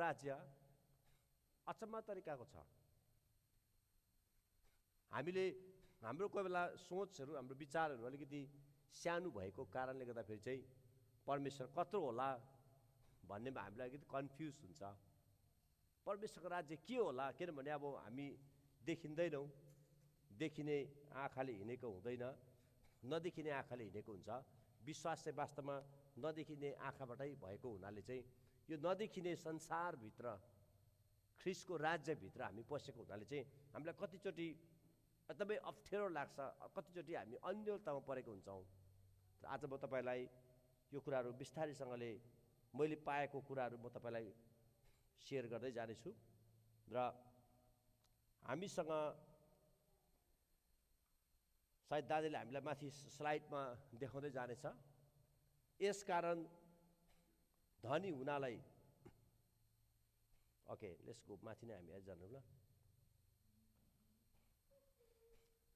राज्य अचम्म तरिकाको छ। हामीले हाम्रो कोही बेला सोचहरू हाम्रो विचारहरू अलिकति सानो भएको कारणले गर्दाखेरि चाहिँ परमेश्वर कत्रो होला भन्नेमा हामीलाई अलिकति कन्फ्युज हुन्छ। परमेश्वरको राज्य के होला? किनभने अब हामी देखिँदैनौँ, देखिने आँखाले हिँडेको हुँदैन, नदेखिने आँखाले हिँडेको हुन्छ। विश्वास चाहिँ वास्तवमा नदेखिने आँखाबाटै भएको हुनाले चाहिँ यो नदेखिने संसारभित्र ख्रिस्टको राज्यभित्र हामी पसेको हुनाले चाहिँ हामीलाई कतिचोटि एकदमै अप्ठ्यारो लाग्छ, कतिचोटि हामी अन्यलतामा परेको हुन्छौँ। आज म तपाईँलाई यो कुराहरू बिस्तारैसँगले मैले पाएको कुराहरू म तपाईँलाई सेयर गर्दै जानेछु र हामीसँग सायद दाजुले हामीलाई माथि स्लाइडमा देखाउँदै जानेछ। यसकारण धनी हुनालाई ओके लेट्स गो, माथि नै हामी जान्नु ल।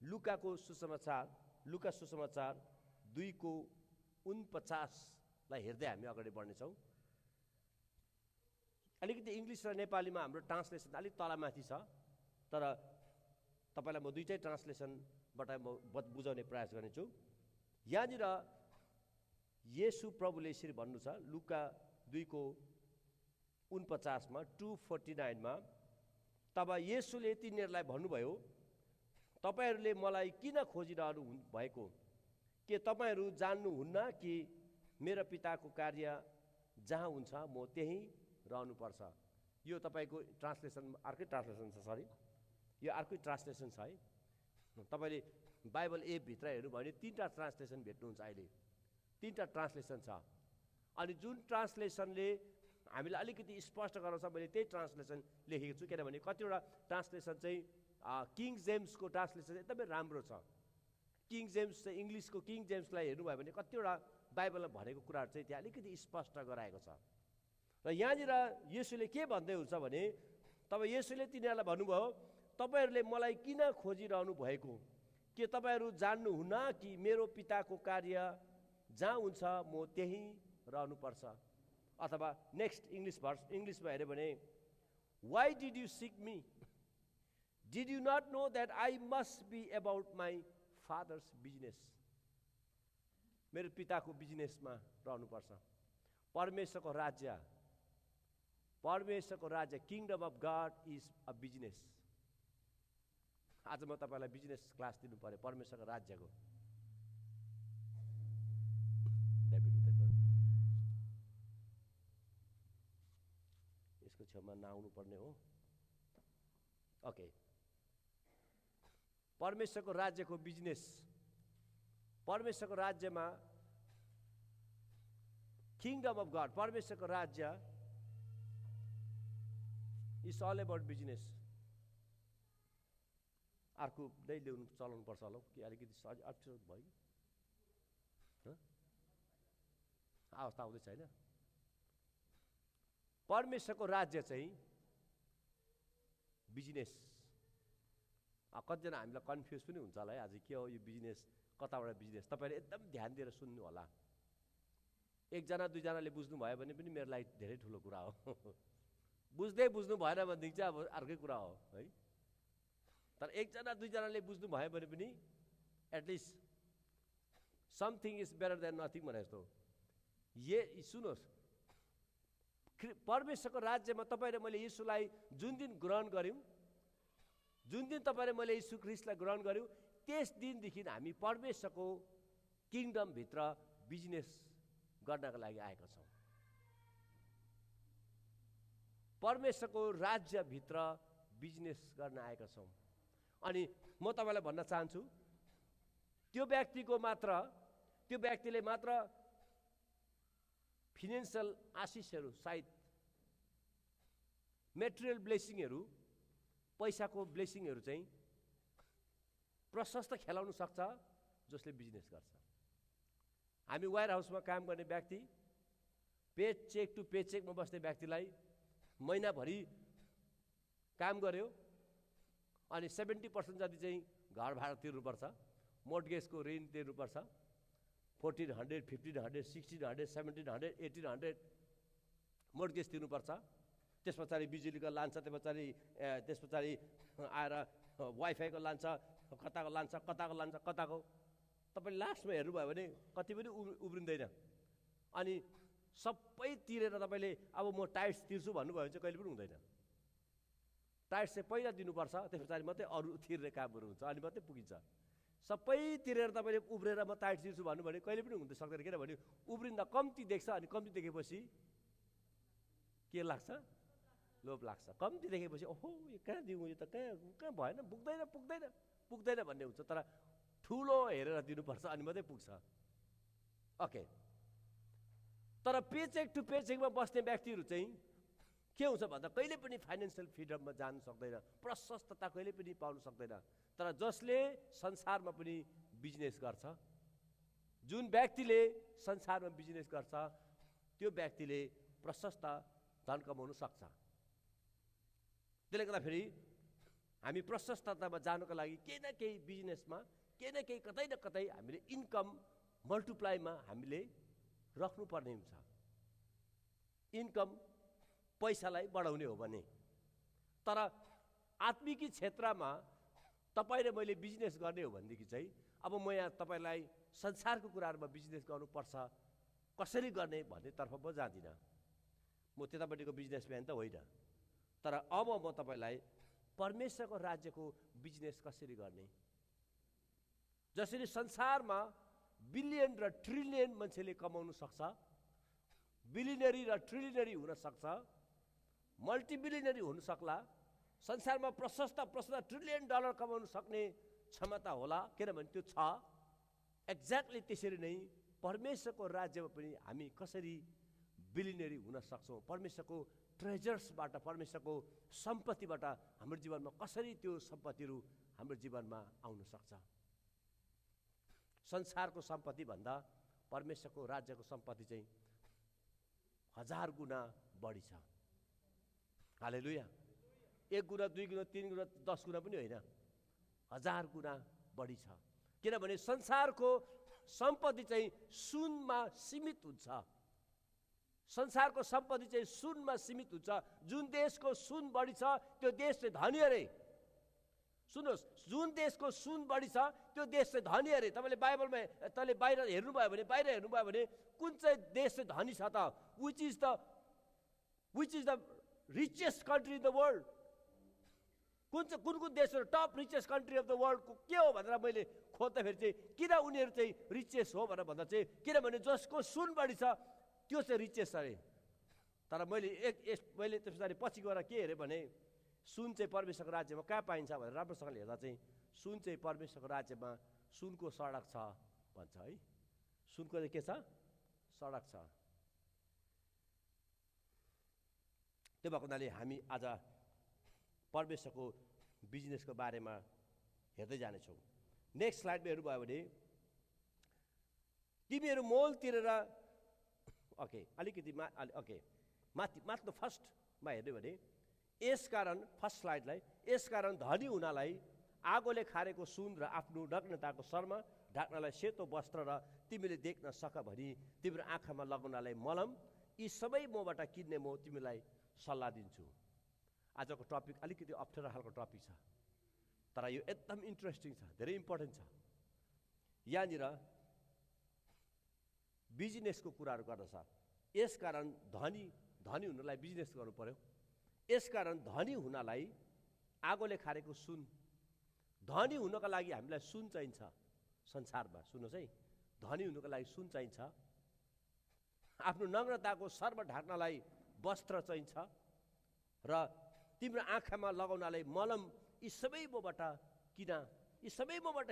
लुका सुसमाचार 2:49 हेर्दै हामी अगाडि बढ्नेछौँ। अलिकति इङ्ग्लिस र नेपालीमा हाम्रो ट्रान्सलेसन अलिक तलमाथि छ, तर तपाईँलाई म दुईटै ट्रान्सलेसनबाट म बुझाउने प्रयास गर्नेछु। यहाँनिर येशू प्रभुले यसरी भन्नु छ, लुका 2:49 2:49 तब येशूले तिनीहरूलाई भन्नुभयो, तपाईहरूले मलाई किन खोजिरहनु भएको? के तपाईँहरू जान्नुहुन्न कि मेरो पिताको कार्य जहाँ हुन्छ म त्यहीँ रहनुपर्छ? यो तपाईँको ट्रान्सलेसन अर्कै ट्रान्सलेसन छ, सरी यो अर्कै ट्रान्सलेसन छ है। तपाईँले बाइबल एपभित्र हेर्नुभयो भने 3टा ट्रान्सलेसन भेट्नुहुन्छ। अहिले 3टा ट्रान्सलेसन छ, अनि जुन ट्रान्सलेसनले हामीलाई अलिकति स्पष्ट गराउँछ मैले त्यही ट्रान्सलेसन लेखेको छु। किनभने कतिवटा ट्रान्सलेसन चाहिँ किङ जेम्सको ट्रान्सलेसन एकदमै राम्रो छ। किङ जेम्स चाहिँ इङ्ग्लिसको किङ जेम्सलाई हेर्नुभयो भने कतिवटा बाइबलमा भनेको कुराहरू चाहिँ त्यहाँ अलिकति स्पष्ट गराएको छ। र यहाँनिर येशूले के भन्दै हुन्छ भने, तब येशूले तिनीहरूलाई भन्नुभयो, तपाईँहरूले मलाई किन खोजिरहनु भएको? के तपाईँहरू जान्नुहुन्न कि मेरो पिताको कार्य जहाँ हुन्छ म त्यहीँ रहनुपर्छ? अथवा नेक्स्ट इङ्ग्लिसमा हेऱ्यो भने, why did you seek me? Did you not know that I must be about my father's business? मेरो पिताको बिजनेसमा रहनुपर्छ। परमेश्वरको राज्य kingdom of God is a business. आज म तपाईँलाई बिजनेस क्लास दिनु पर्यो परमेश्वरको राज्यको। यसको छेउमा नआउनु पर्ने हो। ओके, परमेश्वरको राज्यको बिजनेस। परमेश्वरको राज्यमा किङडम अफ गड, परमेश्वरको राज्य इज अल अबाउट बिजनेस। अर्को नै ल्याउनु चलाउनु पर्छ होला कि अलिकति अप्ठ्यारो भयो कि अवस्था आउँदैछ होइन। परमेश्वरको राज्य चाहिँ बिजनेस। कतिजना हामीलाई कन्फ्युज पनि हुन्छ होला है, आज के हो यो बिजनेस, कताबाट बिजनेस? तपाईँले एकदम ध्यान दिएर सुन्नु होला। एकजना दुईजनाले बुझ्नुभयो भने पनि मेरो लागि धेरै ठुलो कुरा हो। बुझ्नु भएन भनेदेखि चाहिँ अब अर्कै कुरा हो है। तर एकजना दुईजनाले बुझ्नु भयो भने पनि at least something is better than nothing भने जस्तो। सुन्नुहोस्, परमेश्वरको राज्यमा तपाईँले मैले यीशुलाई जुन दिन ग्रहण गऱ्यौँ, जुन दिन तपाईँले मैले यीशु ख्रिस्टलाई ग्रहण गऱ्यौँ, त्यस दिनदेखि हामी परमेश्वरको किङडमभित्र बिजनेस गर्नका लागि आएका छौँ। परमेश्वरको राज्यभित्र बिजनेस गर्न आएका छौँ। अनि म तपाईँलाई भन्न चाहन्छु, त्यो व्यक्तिले मात्र फिनेन्सियल आशिषहरू, सायद मेटेरियल ब्लेसिङहरू, पैसाको ब्लेसिङहरू चाहिँ प्रशस्त खेलाउन सक्छ जसले बिजनेस गर्छ। हामी वेयर हाउसमा काम गर्ने व्यक्ति, पे चेक टु पे चेकमा बस्ने व्यक्तिलाई महिनाभरि काम गर्यो अनि 70% जति चाहिँ घर भाडा तिर्नुपर्छ, मोर्टगेजको ऋण तिर्नुपर्छ, 1400, 1500, 1600, 1700, 1800 मोर्टगेज तिर्नुपर्छ, त्यस पछाडि बिजुलीको लान्छ, त्यस पछाडि आएर वाइफाईको लान्छ, कताको लान्छ। तपाईँ लास्टमा हेर्नुभयो भने कति पनि उब्रिँदैन। अनि सबै तिरेर तपाईँले अब म टाइट्स तिर्छु भन्नुभयो भने चाहिँ कहिले पनि हुँदैन। टाइट्स चाहिँ पहिला दिनुपर्छ, त्यस पछाडि मात्रै अरू तिर्ने कामहरू हुन्छ, अनि मात्रै पुगिन्छ। सबै तिरेर तपाईँले उब्रेर म टाइट्स तिर्छु भन्नुभयो भने कहिले पनि हुन सक्दैन। किनभने उब्रिँदा कम्ती देख्छ, अनि कम्ती देखेपछि के लाग्छ? लोभ लाग्छ। कम्ती देखेपछि ओहो यो कहाँ दिउँ, यो त कहाँ भएन, पुग्दैन भन्ने हुन्छ। तर ठुलो हेरेर दिनुपर्छ, अनि मात्रै पुग्छ। ओके, तर पेचेक टु पेचेकमा बस्ने व्यक्तिहरू चाहिँ के हुन्छ भन्दा कहिले पनि फाइनेन्सियल फ्रिडममा जानु सक्दैन, प्रशस्तता कहिले पनि पाउनु सक्दैन। तर जसले संसारमा पनि बिजनेस गर्छ, जुन व्यक्तिले संसारमा बिजनेस गर्छ, त्यो व्यक्तिले प्रशस्त धन कमाउन सक्छ। त्यसले गर्दाखेरि हामी प्रशस्ततामा जानुको लागि केही न केही बिजनेसमा, केही न केही कतै न कतै हामीले इन्कम मल्टिप्लाईमा हामीले राख्नुपर्ने हुन्छ। इन्कम पैसालाई बढाउने हो भने। तर आत्मिकी क्षेत्रमा तपाईँ र मैले बिजनेस गर्ने हो भनेदेखि चाहिँ अब म यहाँ तपाईँलाई संसारको कुराहरूमा बिजनेस गर्नुपर्छ कसरी गर्ने भन्नेतर्फ म जाँदिनँ। म त्यतापट्टिको बिजनेसम्यान त होइन। तर अब म तपाईँलाई परमेश्वरको राज्यको बिजनेस कसरी गर्ने, जसरी संसारमा बिलियन र ट्रिलियन मान्छेले कमाउन सक्छ, बिलियनरी र ट्रिलियनरी हुन सक्छ, मल्टिबिलियनरी हुन सक्ला, संसारमा प्रशस्त ट्रिलियन डलर कमाउन सक्ने क्षमता होला, किनभने त्यो छ। एक्ज्याक्टली त्यसरी नै परमेश्वरको राज्यमा पनि हामी कसरी बिलियनरी हुन सक्छौँ, परमेश्वरको ट्रेजर्सबाट, परमेश्वरको सम्पत्तिबाट हाम्रो जीवनमा कसरी त्यो सम्पत्तिहरू हाम्रो जीवनमा आउन सक्छ। संसारको सम्पत्ति भन्दा परमेश्वरको राज्यको सम्पत्ति चाहिँ 1000 गुणा बढी छ। हालेलुया। 1 गुणा, 2 गुणा, 3 गुणा, 10 गुणा पनि होइन, 1000 गुणा बढी छ। किनभने संसारको सम्पत्ति चाहिँ सुनमा सीमित हुन्छ। संसारको सम्पत्ति चाहिँ सुनमा सीमित हुन्छ। जुन देशको सुन बढी छ त्यो देश चाहिँ धनी अरे। सुन्नुहोस्, जुन देशको सुन बढी छ त्यो देश चाहिँ धनी अरे। तपाईँले बाइबलमा तपाईँले बाहिर हेर्नुभयो भने कुन चाहिँ देश चाहिँ धनी छ त? Which is the richest country in the world? कुन देश top richest country of the world के हो भनेर मैले खोज्दाखेरि चाहिँ किन उनीहरू चाहिँ रिचेस्ट हो भनेर भन्दा चाहिँ किनभने जसको सुन बढी छ त्यो चाहिँ रिचेस्ट अरे। तर मैले त्यस पछाडि पछि गएर के हेरेँ भने सुन चाहिँ परमेश्वरको राज्यमा कहाँ पाइन्छ भनेर राम्रोसँगले हेर्दा चाहिँ सुन चाहिँ परमेश्वरको राज्यमा सुनको सडक छ भन्छ है। सुनको चाहिँ के छ? सडक छ। त्यो भएको हुनाले हामी आज परमेश्वरको बिजनेसको बारेमा हेर्दै जानेछौँ। नेक्स्ट स्लाइडमा हेर्नुभयो भने तिमीहरू मोल तिरेर माथिल्लो फर्स्टमा हेर्यो भने यसकारण, फर्स्ट स्लाइडलाई, यसकारण धनी हुनलाई आगोले खारेको सुन र आफ्नो नग्नताको शर्मा ढाक्नलाई सेतो वस्त्र र तिमीले देख्न सक भनी तिम्रो आँखामा लगाउनलाई मलम, यी सबै मबाट किन्ने म तिमीलाई सल्लाह दिन्छु। आजको टपिक अलिकति अप्ठ्यारो खालको टपिक छ, तर यो एकदम इन्ट्रेस्टिङ छ, धेरै इम्पोर्टेन्ट छ। यहाँनिर बिजनेसको कुराहरू गर्दछ। यसकारण धनी हुनलाई बिजनेस गर्नु पर्यो। यसकारण धनी हुनलाई आगोले खारेको सुन, धनी हुनको लागि हामीलाई सुन चाहिन्छ संसारमा। सुन्नुहोस् है, धनी हुनुको लागि सुन चाहिन्छ, आफ्नो नग्नताको शर्म ढाक्नलाई वस्त्र चाहिन्छ र तिम्रो आँखामा लगाउनलाई मलम, यी सबै मबाट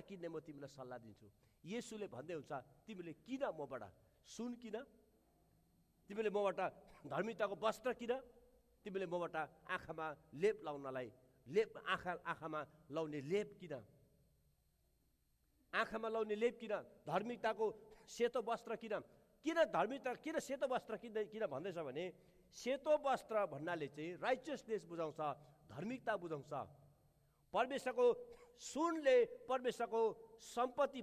किन्ने म तिमीलाई सल्लाह दिन्छु। येशूले भन्दै हुन्छ तिमीले किन मबाट सुन किन, तिमीले मबाट धर्मिताको वस्त्र किन, तिमीले मबाट आँखामा लेप लाउनलाई आँखामा लाउने लेप किन, आँखामा लाउने लेप किन, धार्मिकताको सेतो वस्त्र किन सेतो वस्त्र किन भन्दैछ भने सेतो वस्त्र भन्नाले चाहिँ राइचियसनेस बुझाउँछ, धार्मिकता बुझाउँछ। परमेश्वरको सुनले परमेश्वरको सम्पत्ति,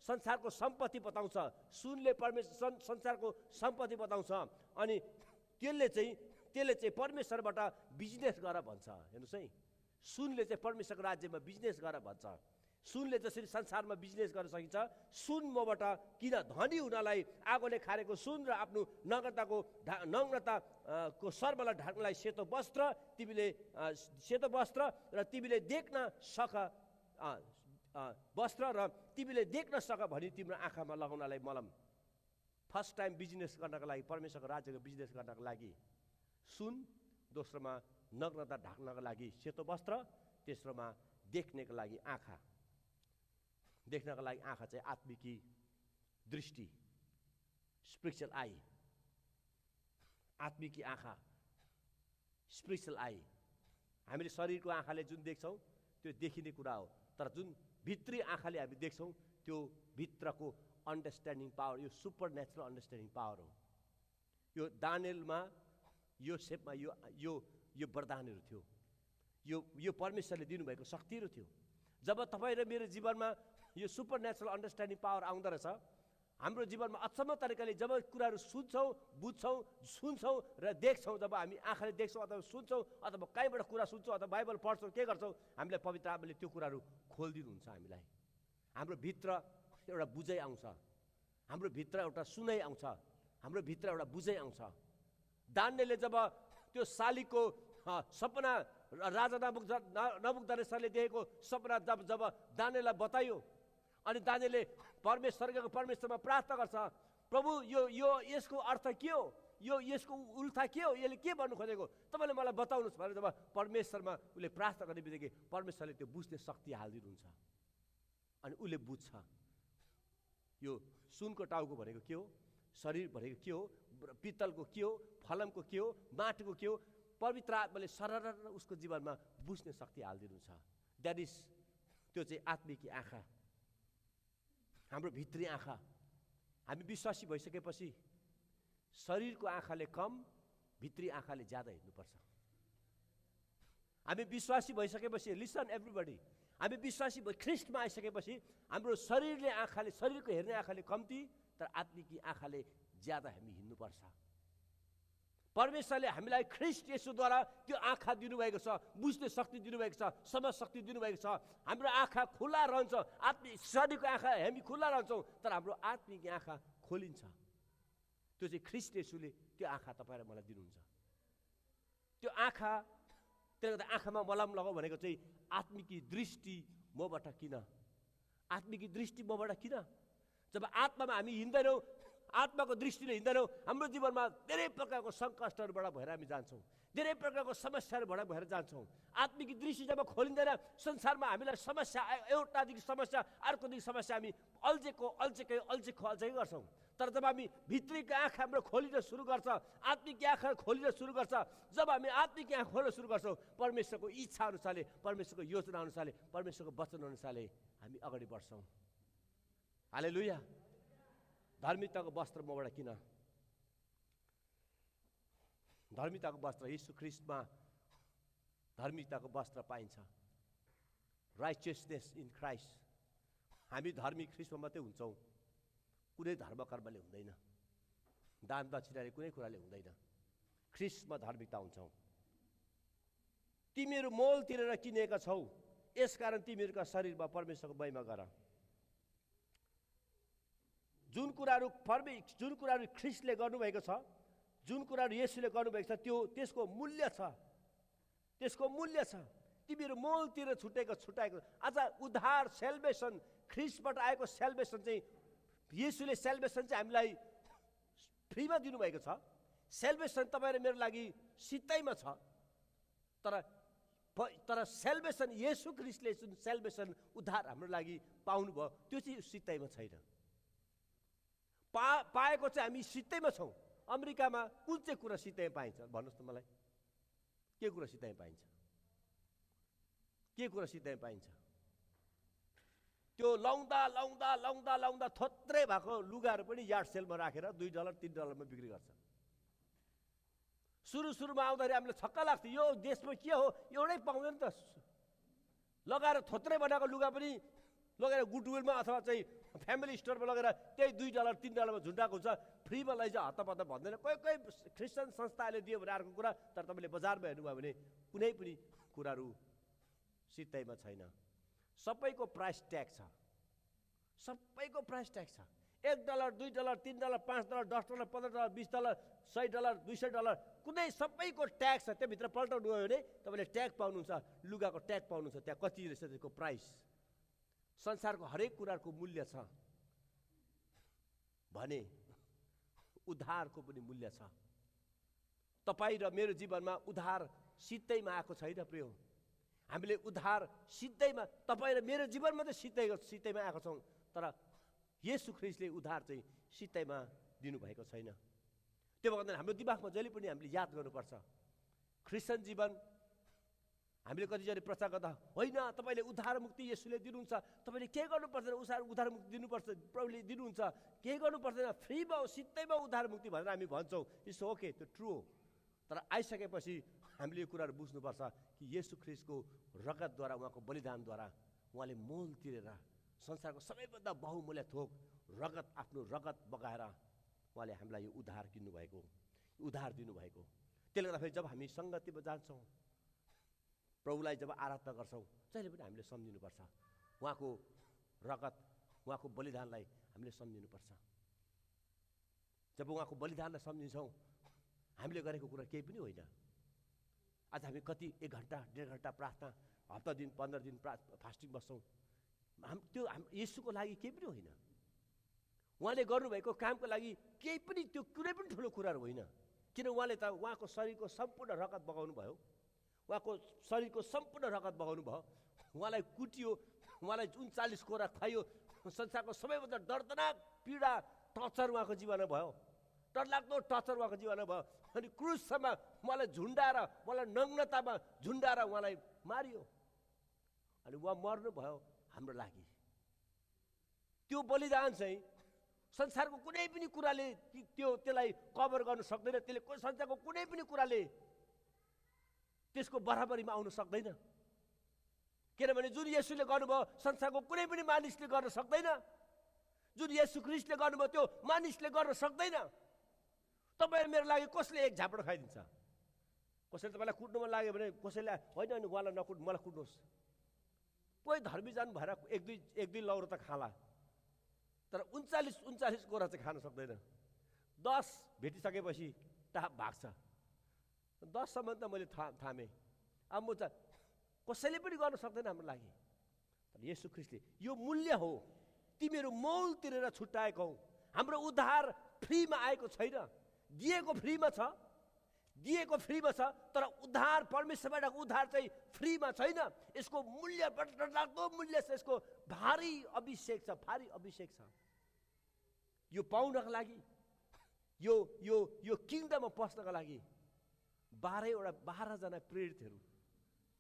संसारको सम्पत्ति बताउँछ। सुनले संसारको सम्पत्ति बताउँछ। अनि त्यसले चाहिँ त्यसले चाहिँ परमेश्वरबाट बिजनेस गर भन्छ। हेर्नुहोस् है, सुनले चाहिँ परमेश्वरको राज्यमा बिजनेस गर भन्छ। सुनले जसरी संसारमा बिजनेस गर्न सकिन्छ, सुन मबाट किन धनी हुनलाई आगोले खारेको सुन र आफ्नो नग्नताको शर्मलाई ढाक्नलाई सेतो वस्त्र र तिमीले देख्न सक वस्त्र र तिमीले देख्न सक भनी तिम्रो आँखामा लगाउनलाई मलम। फर्स्ट टाइम बिजनेस गर्नको लागि, परमेश्वरको राज्यको बिजनेस गर्नको लागि सुन, दोस्रोमा नग्नता ढाक्नको लागि सेतो वस्त्र, तेस्रोमा देख्नेको लागि आँखा। देख्नको लागि आँखा चाहिँ आत्मिकी दृष्टि, स्पिरिचुअल आई। आत्मिकी आँखा, स्पिरिचुअल आई। हामीले शरीरको आँखाले जुन देख्छौँ त्यो देखिने कुरा हो, तर जुन भित्री आँखाले हामी देख्छौँ त्यो भित्रको अन्डरस्ट्यान्डिङ पावर, यो सुपर नेचुरल अन्डरस्ट्यान्डिङ पावर हो। यो दानिएलमा यो सेपमा यो वरदानहरू थियो, यो परमेश्वरले दिनुभएको शक्तिहरू थियो। जब तपाईँ र मेरो जीवनमा यो सुपर नेचुरल अन्डरस्ट्यान्डिङ पावर आउँदो रहेछ, हाम्रो जीवनमा अचम्म तरिकाले जब कुराहरू सुन्छौँ, बुझ्छौँ, सुन्छौँ र देख्छौँ, जब हामी आँखाले देख्छौँ अथवा सुन्छौँ अथवा कहीँबाट कुरा सुन्छौँ अथवा बाइबल पढ्छौँ, के गर्छौँ, हामीलाई पवित्र आत्माले त्यो कुराहरू खोलिदिनुहुन्छ। हामीलाई हाम्रो भित्र एउटा बुझाइ आउँछ, हाम्रो भित्र एउटा सुनाइ आउँछ, हाम्रो भित्र एउटा बुझाइ आउँछ। दानिएलले जब त्यो शालिगको सपना राजा नबुकदनेस्सरले देखेको सपना जब दानिएललाई बतायो, अनि दानिएलले परमेश्वरमा प्रार्थना गर्छ, प्रभु यो यसको अर्थ के हो, यसको उल्था के हो, यसले के भन्नु खोजेको, तपाईँले मलाई बताउनुहोस् भनेर जब परमेश्वरमा उसले प्रार्थना गर्ने बित्तिकै परमेश्वरले त्यो बुझ्ने शक्ति हालिदिनुहुन्छ। अनि उसले बुझ्छ यो सुनको टाउको भनेको के हो, शरीर भनेको के हो, पित्तलको के हो, फलमको के हो, माटोको के हो, पवित्र आत्माले सरर उसको जीवनमा बुझ्ने शक्ति हालिदिनुहुन्छ। द्याट इज, त्यो चाहिँ आत्मिकी आँखा, हाम्रो भित्री आँखा। हामी विश्वासी भइसकेपछि शरीरको आँखाले कम, भित्री आँखाले ज्यादा हेर्नुपर्छ। हामी विश्वासी भइसकेपछि, लिसन एभ्रीबडी, हामी विश्वासी ख्रिस्टमा आइसकेपछि हाम्रो शरीरको हेर्ने आँखाले कम्ती, तर आत्मिकी आँखाले ज्यादा हामी हिँड्नुपर्छ। परमेश्वरले हामीलाई ख्रिस्ट येशूद्वारा त्यो आँखा दिनुभएको छ, बुझ्ने शक्ति दिनुभएको छ, समझ शक्ति दिनुभएको छ। हाम्रो आँखा खुल्ला रहन्छ, शरीरको आँखा हामी खुल्ला रहन्छौँ, तर हाम्रो आत्मिक आँखा खोलिन्छ। त्यो चाहिँ ख्रिस्ट येशूले त्यो आँखा तपाईँ र मलाई दिनुहुन्छ। त्यो आँखा, त्यसले गर्दा आँखामा मलम लगाऊ भनेको चाहिँ आत्मिकी दृष्टि मबाट किन, आत्मिकी दृष्टि मबाट किन। जब आत्मामा हामी हिँड्दैनौँ, आत्माको दृष्टिले हिँड्दैनौँ, हाम्रो जीवनमा धेरै प्रकारको सङ्कष्टहरूबाट भएर हामी जान्छौँ, धेरै प्रकारको समस्याहरूबाट भएर जान्छौँ। आत्मिक दृष्टि जब खोलिँदैन, संसारमा हामीलाई समस्या, एउटादेखि समस्या अर्कोदेखि समस्या, हामी अल्झेकै गर्छौँ। तर जब हामी भित्रीको आँखा हाम्रो खोलिन सुरु गर्छ, आत्मिक आँखा खोलिन सुरु गर्छ, जब हामी आत्मिक आँखा खोल्न सुरु गर्छौँ, परमेश्वरको इच्छा अनुसारले, परमेश्वरको योजना अनुसारले, परमेश्वरको वचन अनुसारले हामी अगाडि बढ्छौँ। हालेलुया। धार्मिकताको वस्त्र मबाट किन, धार्मिकताको वस्त्र यीशु ख्रिस्टमा धार्मिकताको वस्त्र पाइन्छ। Righteousness in Christ. हामी धार्मिक ख्रिस्टमा मात्रै हुन्छौँ, कुनै धर्म कर्मले हुँदैन, दान दक्षिणाले कुनै कुराले हुँदैन, ख्रिस्टमा धार्मिकता हुन्छौँ। तिमीहरू मोल तिरेर किनेका छौ, यसकारण तिमीहरूका शरीरमा परमेश्वरको महिमा गर। जुन कुराहरू ख्रिस्टले गर्नुभएको छ, जुन कुराहरू येशूले गर्नुभएको छ, त्यसको मूल्य छ, त्यसको मूल्य छ। तिमीहरू मोल तिरेर छुटाएको आज उद्धार, सेल्भेसन, ख्रिस्टबाट आएको सेल्भेसन चाहिँ, येशूले सेल्भेसन चाहिँ हामीलाई फ्रीमा दिनुभएको छ। सेल्भेसन तपाईँ र मेरो लागि सित्तैमा छ, तर सेल्भेसन येशू ख्रिस्टले जुन सेल्भेसन उद्धार हाम्रो लागि पाउनुभयो, त्यो चाहिँ सित्तैमा छैन। पाएको चाहिँ हामी सित्तैमा छौँ। अमेरिकामा कुन चाहिँ कुरा सित्तैमा पाइन्छ भन्नुहोस् त मलाई, के कुरा सित्तैमा पाइन्छ, के कुरा सित्तैमा पाइन्छ? त्यो लाउँदा थोत्रै भएको लुगाहरू पनि यार्ड सेलमा राखेर $2 $3 बिक्री गर्छ। सुरुमा आउँदाखेरि हामीलाई छक्का लाग्थ्यो, यो देशमा के हो, एउटै पाउँदैन त, लगाएर थोत्रै बनाएको लुगा पनि लगेर गुडविलमा अथवा चाहिँ फ्यामिली स्टोरमा लगेर त्यही $2 $3 झुन्डाएको हुन्छ, फ्रीमा लैजा हत्तापत्ता भन्दैन। कोही कोही क्रिस्चियन संस्थाले दियो भने अर्को कुरा, तर तपाईँले बजारमा हेर्नुभयो भने कुनै पनि कुराहरू सित्तैमा छैन। सबैको प्राइस ट्याग छ, सबैको प्राइस ट्याग छ। $1 $2 $3 $5 $10 $15 $20 $100 $200 कुनै सबैको ट्याग छ। त्योभित्र पल्टाउनु भयो भने तपाईँले ट्याग पाउनुहुन्छ, लुगाको ट्याग पाउनुहुन्छ, त्यहाँ कति रहेछ त्यसको प्राइस। संसारको हरेक कुराको मूल्य छ भने उद्धारको पनि मूल्य छ। तपाईँ र मेरो जीवनमा उद्धार सित्तैमा आएको छैन प्रिय। हामीले उद्धार सित्तैमा, तपाईँ र मेरो जीवनमा चाहिँ सित्तैमा आएको छौँ, तर येशू ख्रीष्टले उद्धार चाहिँ सित्तैमा दिनुभएको छैन। त्यो भएर हाम्रो दिमागमा जहिले पनि हामीले याद गर्नुपर्छ, क्रिस्चियन जीवन हामीले कतिजनाले प्रचार गर्दा होइन तपाईँले उद्धार मुक्ति येशूले दिनुहुन्छ, तपाईँले के गर्नु पर्दैन, उद्धार मुक्ति दिनुपर्छ, प्रभुले दिनुहुन्छ, केही गर्नु पर्दैन, फ्रीमा हो, सित्तैमा उद्धार मुक्ति भनेर हामी भन्छौँ। इट्स ओके, त्यो ट्रु हो। तर आइसकेपछि हामीले यो कुराहरू बुझ्नुपर्छ कि येशू ख्रीष्टको रगतद्वारा, उहाँको बलिदानद्वारा उहाँले मोल तिरेर संसारको सबैभन्दा बहुमूल्य थोक रगत, आफ्नो रगत बगाएर उहाँले हामीलाई यो उद्धार किन्नुभएको, उद्धार दिनुभएको। त्यसले गर्दाखेरि जब हामी सङ्गतिमा जान्छौँ, प्रभुलाई जब आराधना गर्छौँ, जहिले पनि हामीले सम्झिनुपर्छ उहाँको रगत, उहाँको बलिदानलाई हामीले सम्झिनुपर्छ। जब उहाँको बलिदानलाई सम्झिन्छौँ, हामीले गरेको कुरा केही पनि होइन। आज हामी कति 1 घन्टा 1.5 घन्टा प्रार्थना, हप्ता दिन 15 दिन फास्टिङ बस्छौँ, त्यो येशूको लागि केही पनि होइन। उहाँले गर्नुभएको कामको लागि केही पनि, त्यो कुनै पनि ठुलो कुराहरू होइन। किन उहाँले त उहाँको शरीरको सम्पूर्ण रगत बगाउनु भयो, उहाँको शरीरको सम्पूर्ण रगत बगाउनु भयो, उहाँलाई कुटियो, उहाँलाई 39 कोरा खाइयो, संसारको सबैभन्दा दर्दनाक पीडा टर्चर उहाँको जीवनमा भयो, डरलाग्दो टर्चर उहाँको जीवनमा भयो। अनि क्रुसमा उहाँलाई झुन्डाएर, उहाँलाई नग्नतामा झुन्डाएर उहाँलाई मारियो, अनि उहाँ मर्नुभयो हाम्रो लागि। त्यो बलिदान चाहिँ संसारको कुनै पनि कुराले त्यसलाई कभर गर्न सक्दैन, त्यसले संसारको कुनै पनि कुराले त्यसको बराबरीमा आउन सक्दैन। किनभने जुन येशूले गर्नुभयो संसारको कुनै पनि मानिसले गर्न सक्दैन, जुन येशू ख्रीष्टले गर्नुभयो त्यो मानिसले गर्न सक्दैन। तपाईँ मेरो लागि कसले एक झापड खाइदिन्छ? कसैले तपाईँलाई कुट्नु मन लाग्यो भने कसैले होइन उहाँलाई नकुट, मलाई कुट्नुहोस्। कोही धर्मी जानु भएर एक दुई लौरो त खाला, तर 39 कोरा चाहिँ खान सक्दैन। 10 भेटिसकेपछि टाप भाग्छ। 10 सम्म त मैले थामेँ, अब म त कसैले पनि गर्न सक्दैन हाम्रो लागि। तर येशू ख्रीष्टले, यो मूल्य हो, तिमीहरू मोल तिरेर छुट्याएको हौ। हाम्रो उद्धार फ्रीमा आएको छैन, दिएको फ्रीमा छ, दिएको फ्रीमा छ, तर उद्धार परमेश्वरबाट उद्धार चाहिँ फ्रीमा छैन। यसको मूल्य डरलाग्दो मूल्य छ, यसको भारी अभिषेक छ, भारी अभिषेक छ। यो पाउनको लागि, यो किङडममा पस्नको लागि 12 जना प्रेरितहरू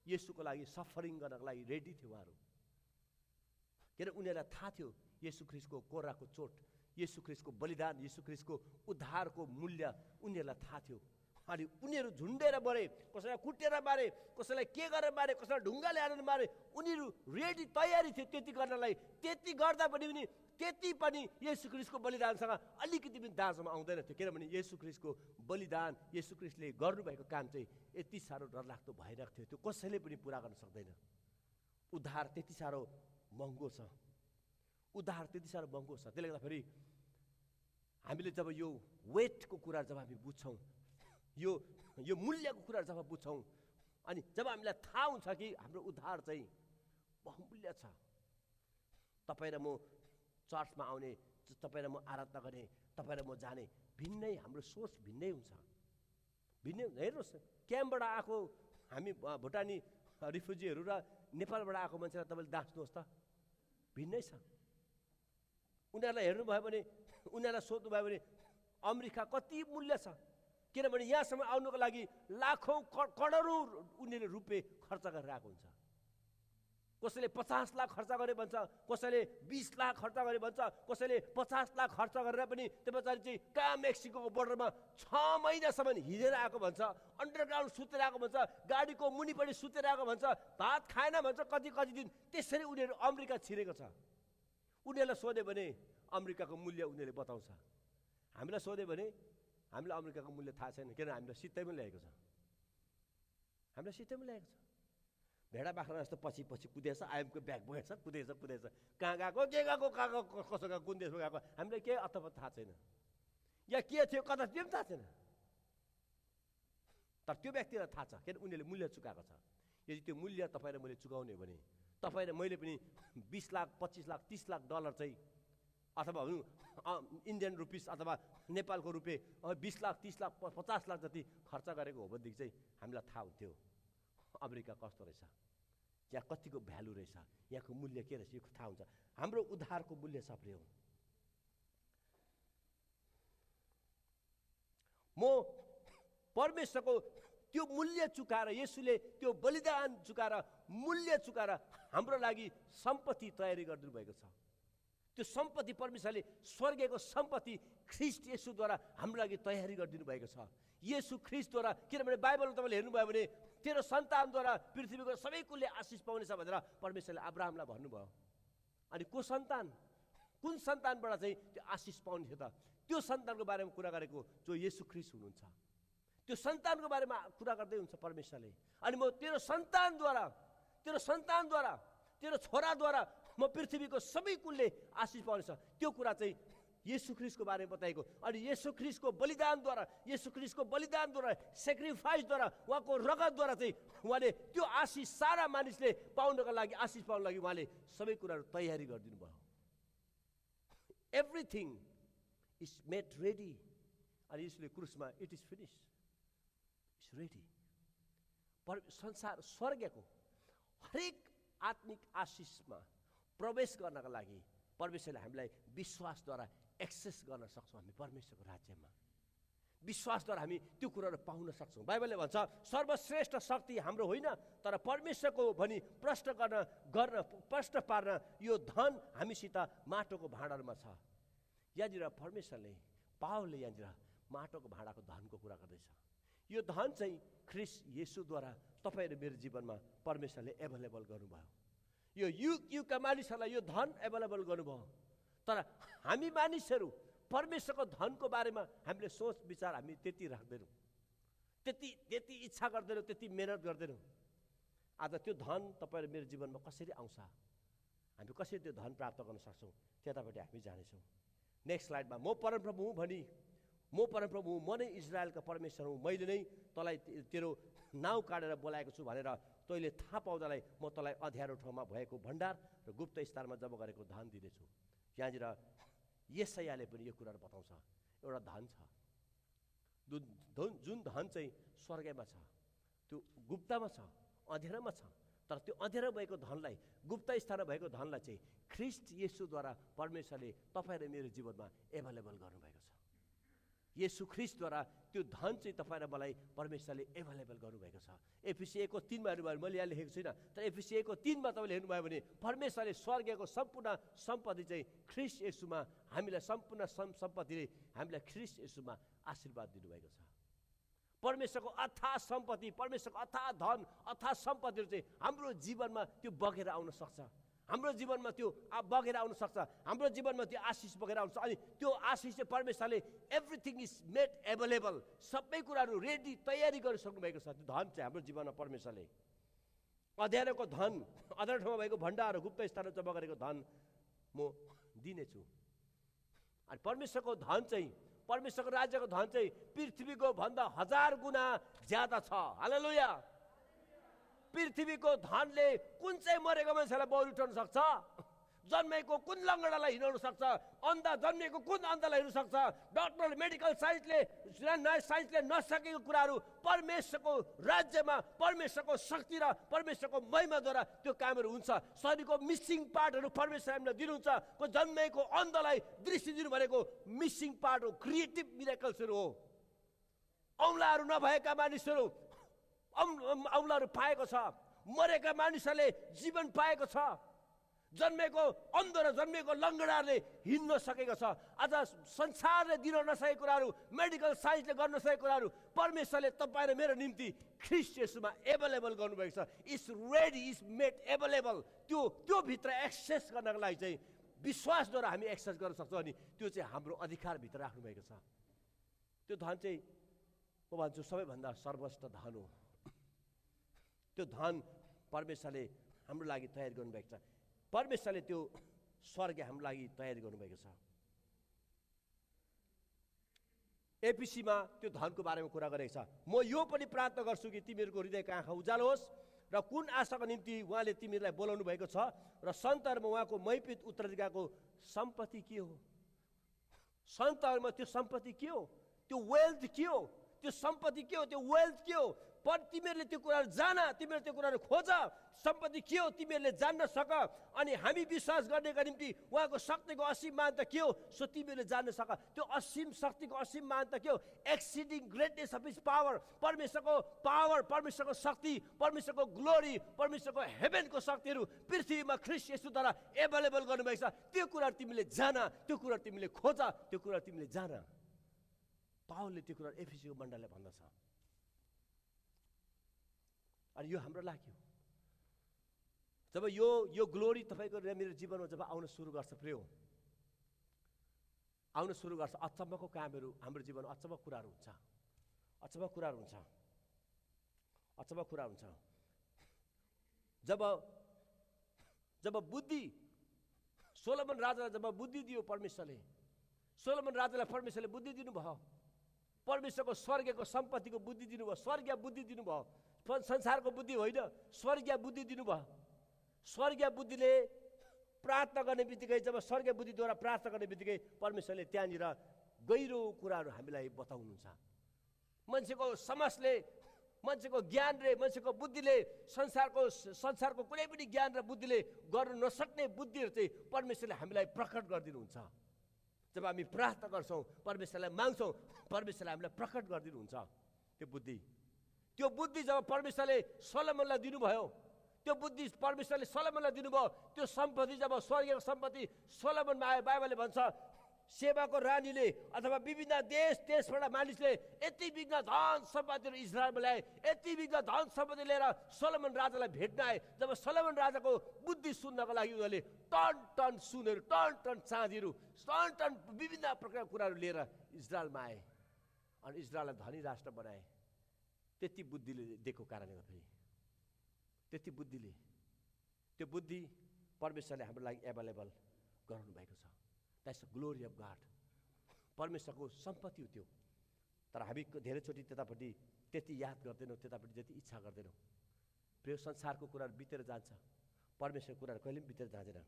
येशूको लागि सफरिङ गर्नको लागि रेडी थियो उहाँहरू। किन उनीहरूलाई थाहा थियो येशू ख्रीष्टको कोराको चोट, येशू ख्रीष्टको बलिदान, येशू ख्रीष्टको उद्धारको मूल्य उनीहरूलाई थाहा थियो। अनि उनीहरू झुन्डेर मरे, कसैलाई कुटेर मारे, कसैलाई के गरेर मारे, कसैलाई ढुङ्गाले हालेर मारे, उनीहरू रेडी तयारी थियो त्यति गर्नलाई। त्यति गर्दा पनि त्यति पनि येशू ख्रीष्टको बलिदानसँग अलिकति पनि दाँजोमा आउँदैन थियो। किनभने येशू ख्रीष्टको बलिदान, येशू ख्रीष्टले गर्नुभएको काम चाहिँ यति साह्रो डरलाग्दो भइरहेको थियो, त्यो कसैले पनि पुरा गर्न सक्दैन। उद्धार त्यति साह्रो महँगो छ, उद्धार त्यति साह्रो महँगो छ। त्यसले गर्दाखेरि हामीले जब यो वेटको कुरा जब हामी बुझ्छौँ, यो मूल्यको कुरा जब बुझ्छौँ, अनि जब हामीलाई थाहा हुन्छ कि हाम्रो उद्धार चाहिँ बहुमूल्य छ। तपाईँ र म चर्चमा आउने, तपाईँ र म आराधना गर्ने, तपाईँ र म जाने भिन्नै, हाम्रो सोच भिन्नै हुन्छ, भिन्नै हुन्छ। हेर्नुहोस्, क्याम्पबाट आएको हामी भुटानी रिफ्युजीहरू र नेपालबाट आएको मान्छेलाई तपाईँले दाँच्नुहोस् त, भिन्नै छ। उनीहरूलाई हेर्नुभयो भने, उनीहरूलाई सोध्नुभयो भने अमेरिका कति मूल्य छ, किनभने यहाँसम्म आउनुको लागि लाखौँ करोडौँ उनीहरूले रुपियाँ खर्च गरेर आएको हुन्छ। कसैले 50 लाख खर्च गरे भन्छ, कसैले 20 लाख खर्च गरे भन्छ, कसैले 50 लाख खर्च गरेर पनि त्यो पछाडि चाहिँ कहाँ मेक्सिकोको बोर्डरमा 6 महिनासम्म हिँडेर आएको भन्छ, अन्डरग्राउन्ड सुतेर आएको भन्छ, गाडीको मुनिपट्टि सुतेर आएको भन्छ, भात खाएन भन्छ कति दिन। त्यसरी उनीहरू अमेरिका छिरेको छ। उनीहरूलाई सोध्यो भने अमेरिकाको मूल्य उनीहरूले बताउँछ। हामीलाई सोध्यो भने हामीलाई अमेरिकाको मूल्य थाहा छैन, किनभने हामीलाई सित्तैमा ल्याएको छ। हामीलाई सित्तैमा ल्याएको छ। भेडा बाख्रा जस्तो पछि पछि कुदेछ, आइएमको ब्याग बोकेछ, कुदेछ कहाँ गएको, के गएको, कहाँ गएको, कसो गएको, कुन देशमा गएको, हामीलाई केही अर्थपत्ता थाहा छैन। या के थियो कता त्यो पनि थाहा छैन। तर त्यो व्यक्तिलाई थाहा छ, किन उनीहरूले मूल्य चुकाएको छ। यदि त्यो मूल्य तपाईँ र मैले चुकाउने हो भने तपाईँ र मैले पनि 20 लाख 25 लाख 30 लाख डलर चाहिँ अथवा इन्डियन रुपिस अथवा नेपालको रुपियाँ 20 लाख 30 लाख 50 लाख जति खर्च गरेको हो भनेदेखि चाहिँ हामीलाई थाहा हुन्थ्यो अमेरिका कस्तो रहेछ, यहाँ कतिको भ्यालु रहेछ, यहाँको मूल्य के रहेछ, यो थाहा हुन्छ। हाम्रो उद्धारको मूल्य सप्रियो। म परमेश्वरको त्यो मूल्य चुकाएर, येशूले त्यो बलिदान चुकाएर, मूल्य चुकाएर हाम्रो लागि सम्पत्ति तयारी गरिदिनु भएको छ। त्यो सम्पत्ति परमेश्वरले स्वर्गको सम्पत्ति ख्रीष्ट येशूद्वारा हाम्रो लागि तयारी गरिदिनु भएको छ। येशू ख्रीष्टद्वारा, किनभने बाइबलमा तपाईँले हेर्नुभयो भने तेरो सन्तानद्वारा पृथ्वीको सबै कुलले आशिष पाउनेछ भनेर परमेश्वरले अब्राहमलाई भन्नुभयो। अनि को सन्तान, कुन सन्तानबाट चाहिँ त्यो आशिष पाउने थियो त? त्यो सन्तानको बारेमा कुरा गरेको जो येशू ख्रीष्ट हुनुहुन्छ। त्यो सन्तानको बारेमा कुरा गर्दै हुन्छ परमेश्वरले। अनि म तेरो सन्तानद्वारा, तेरो छोराद्वारा म पृथ्वीको सबै कुलले आशिष पाउनेछ, त्यो कुरा चाहिँ येशू ख्रीष्टको बारेमा बताएको। अनि येशू ख्रीष्टको बलिदानद्वारा सेक्रिफाइसद्वारा, उहाँको रगतद्वारा चाहिँ उहाँले त्यो आशिष सारा मानिसले पाउनको लागि, आशिष पाउनको लागि उहाँले सबै कुराहरू तयारी गरिदिनु भयो। Everything is made ready. अनि यसले क्रुसमा it is finish, it's ready. संसार स्वर्गको हरेक आत्मिक आशिषमा प्रवेश गर्नका लागि परमेश्वरले हामीलाई विश्वासद्वारा एक्सेस गर्न सक्छौँ। हामी परमेश्वरको राज्यमा विश्वासद्वारा हामी त्यो कुराहरू पाउन सक्छौँ। बाइबलले भन्छ सर्वश्रेष्ठ शक्ति हाम्रो होइन, तर परमेश्वरको भनी प्रश्न पार्न यो धन हामीसित माटोको भाँडाहरूमा छ। यहाँनिर परमेश्वरले, पावलले यहाँनिर माटोको भाँडाको धनको कुरा गर्दैछ। यो धन चाहिँ ख्रीष्ट येशूद्वारा तपाईँ र मेरो जीवनमा परमेश्वरले एभाइलेबल गर्नुभयो। यो युगका मानिसहरूलाई यो धन एभाइलेबल गर्नुभयो। तर हामी मानिसहरू परमेश्वरको धनको बारेमा हामीले सोच विचार हामी त्यति राख्दैनौँ, त्यति इच्छा गर्दैनौँ, त्यति मेहनत गर्दैनौँ। आज त्यो धन तपाईँ र मेरो जीवनमा कसरी आउँछ, हामी कसरी त्यो धन प्राप्त गर्न सक्छौँ, त्यतापट्टि हामी जानेछौँ। नेक्स्ट स्लाइडमा म परमप्रभु हुँ भनी, म परमप्रभु हुँ, म नै इजरायलका परमेश्वर हुँ, मैले नै तँलाई तेरो नाउँ काटेर बोलाएको छु भनेर तैँले थाहा पाउँदालाई म तँलाई अँध्यारो ठाउँमा भएको भण्डार र गुप्त स्थानमा जब गरेको धन दिनेछु। यहाँनिर यशायाले पनि यो कुराहरू बताउँछ। एउटा धन छ, जुन धन चाहिँ स्वर्गमा छ, त्यो गुप्तमा छ, अँध्यारोमा छ। तर त्यो अँध्यारो भएको धनलाई, गुप्त स्थानमा भएको धनलाई चाहिँ ख्रीष्ट येशूद्वारा परमेश्वरले तपाईँ र मेरो जीवनमा एभाइलेबल गर्नुभएको छ। येशू ख्रीष्टद्वारा त्यो धन चाहिँ तपाईँ र मलाई परमेश्वरले एभाइलेबल गर्नुभएको छ। एफिसी 1:3मा हेर्नुभयो, मैले यहाँ लेखेको छुइनँ, तर एफिसी 1:3मा तपाईँले हेर्नुभयो भने परमेश्वरले स्वर्गको सम्पूर्ण सम्पत्ति चाहिँ ख्रीष्ट येशूमा हामीलाई, सम्पूर्ण सम्पत्तिले हामीलाई ख्रीष्ट येशूमा आशीर्वाद दिनुभएको छ। परमेश्वरको अथाह सम्पत्ति, परमेश्वरको अथाह धन, अथाह सम्पत्तिहरू चाहिँ हाम्रो जीवनमा त्यो बगेर आउन सक्छ। हाम्रो जीवनमा त्यो बगेर आउन सक्छ। हाम्रो जीवनमा त्यो आशिष बगेर आउँछ। अनि त्यो आशिष चाहिँ परमेश्वरले एभ्रिथिङ इज मेड एभाइलेबल, सबै कुराहरू रेडी तयारी गरिसक्नु भएको छ। त्यो धन चाहिँ हाम्रो जीवनमा परमेश्वरले अँध्यारोको धन, अँध्यारो ठाउँमा भएको भण्डार, गुप्त स्थानमा जम्मा गरेको धन म दिनेछु। अनि परमेश्वरको धन चाहिँ, परमेश्वरको राज्यको धन चाहिँ पृथ्वीको भन्दा 1000 गुणा ज्यादा छ। हालेलुया। पृथ्वीको धनले कुन चाहिँ मरेको मान्छेलाई बौरी उठाउन सक्छ? जन्मेको कुन लङ्गडालाई हिँडाउन सक्छ? अन्धा जन्मेको कुन अन्धलाई हिँड्न सक्छ? डक्टर मेडिकल साइन्सले नसकेको कुराहरू परमेश्वरको राज्यमा परमेश्वरको शक्ति र परमेश्वरको महिमाद्वारा त्यो कामहरू हुन्छ। शरीरको मिसिङ पार्टहरू परमेश्वर हामीलाई दिनुहुन्छ। को जन्मेको अन्धलाई दृष्टि दिनु भनेको मिसिङ पार्ट हो, क्रिएटिभ मिरेकल्सहरू हो। औँलाहरू नभएका मानिसहरू औँलाहरू पाएको छ। मरेका मानिसहरूले जीवन पाएको छ। जन्मेको अन्ध र जन्मेको लङ्गडाहरूले हिँड्न सकेको छ। आज संसारले दिन नसकेको कुराहरू, मेडिकल साइन्सले गर्न नसकेको कुराहरू परमेश्वरले तपाईँ र मेरो निम्ति ख्रीष्ट येशूमा एभाइलेबल गर्नुभएको छ। It's ready, it's made available. त्यो भित्र एक्सेस गर्नको लागि चाहिँ विश्वासद्वारा हामी एक्सेस गर्न सक्छौँ अनि त्यो चाहिँ हाम्रो अधिकारभित्र राख्नुभएको छ। त्यो धन चाहिँ म भन्छु सबैभन्दा सर्वोच्च धन हो। त्यो धन परमेश्वरले हाम्रो लागि तयारी गर्नुभएको छ। परमेश्वरले त्यो स्वर्ग हाम्रो लागि तयारी गर्नुभएको छ। एपिसीमा त्यो धनको बारेमा कुरा गरेको छ। म यो पनि प्रार्थना गर्छु कि तिमीहरूको हृदयको आँखा उज्यालो होस् र कुन आशाको निम्ति उहाँले तिमीहरूलाई बोलाउनु भएको छ र सन्तहरूमा उहाँको मैपित उत्तराधिकारको सम्पत्ति के हो। सन्तहरूमा त्यो सम्पत्ति के हो, त्यो वेल्थ के हो, त्यो सम्पत्ति के हो, त्यो वेल्थ के हो। पर तिमीहरूले त्यो कुराहरू जान, तिमीहरूले त्यो कुराहरू खोज, सम्पत्ति के हो तिमीहरूले जान्न सक। अनि हामी विश्वास गर्नेका निम्ति उहाँको शक्तिको असीम महानता के हो सो तिमीहरूले जान्न सक। त्यो असीम शक्तिको असीम महानता के हो? Exceeding greatness of his power. परमेश्वरको पावर, परमेश्वरको शक्ति, परमेश्वरको ग्लोरी, परमेश्वरको हेभेनको शक्तिहरू पृथ्वीमा ख्रीष्ट येशूद्वारा एभाइलेबल गर्नुभएको छ। त्यो कुराहरू तिमीले जान, त्यो कुराहरू तिमीले खोज, त्यो कुराहरू तिमीले जान। पावलले त्यो कुराहरू एफिसीको मण्डललाई भन्दछ। अनि यो हाम्रो लागि हो। जब यो ग्लोरी तपाईँको मेरो जीवनमा जब आउन सुरु गर्छ, प्रिय आउन सुरु गर्छ, अचम्मको कामहरू हाम्रो जीवनमा अचम्म कुराहरू हुन्छ, अचम्म कुराहरू हुन्छ, अचम्म कुरा हुन्छ। जब बुद्धि सोलोमन राजालाई जब बुद्धि दियो परमेश्वरले, सोलोमन राजालाई परमेश्वरले बुद्धि दिनुभयो, परमेश्वरको स्वर्गको सम्पत्तिको बुद्धि दिनुभयो, स्वर्गीय बुद्धि दिनुभयो। संसारको बुद्धि होइन, स्वर्गीय बुद्धि दिनुभयो। स्वर्गीय बुद्धिले प्रार्थना गर्ने बित्तिकै, जब स्वर्गीय बुद्धिद्वारा प्रार्थना गर्ने बित्तिकै परमेश्वरले त्यहाँनिर गहिरो कुराहरू हामीलाई बताउनुहुन्छ। मान्छेको समझले, मान्छेको ज्ञानले, मान्छेको बुद्धिले, संसारको कुनै पनि ज्ञान र बुद्धिले गर्न नसक्ने बुद्धिहरू चाहिँ परमेश्वरले हामीलाई प्रकट गरिदिनुहुन्छ। जब हामी प्रार्थना गर्छौँ, परमेश्वरलाई माग्छौँ, परमेश्वरले हामीलाई प्रकट गरिदिनुहुन्छ त्यो बुद्धि जब परमेश्वरले सोलोमनलाई दिनुभयो, त्यो बुद्धि परमेश्वरले सोलोमनलाई दिनुभयो, त्यो सम्पत्ति जब स्वर्गीय सम्पत्ति सोलोमनमा आयो, बाइबलले भन्छ सेवाको रानीले अथवा विभिन्न देशबाट मानिसले यति बिघ्न धन सम्पत्तिहरू इजरायलमा ल्याए, यति बिघ्न धन सम्पत्ति लिएर सोलोमन राजालाई भेट्न आए। जब सोलोमन राजाको बुद्धि सुन्नको लागि उनीहरूले टन टन सुनहरू, टन टन चाँदीहरू, टन टन विभिन्न प्रकारका कुराहरू लिएर इजरायलमा आए अनि इजरायललाई धनी राष्ट्र बनाए। त्यति बुद्धिले दिएको कारणले गर्दाखेरि, त्यति बुद्धिले, त्यो बुद्धि परमेश्वरले हाम्रो लागि एभाइलेबल गराउनु भएको छ। That's the glory of God. परमेश्वरको सम्पत्ति हो त्यो। तर हामी धेरैचोटि त्यतापट्टि त्यति याद गर्दैनौँ, त्यतापट्टि जति इच्छा गर्दैनौँ। प्रिय संसारको कुराहरू बितेर जान्छ, परमेश्वरको कुराहरू कहिले पनि बितेर जाँदैन।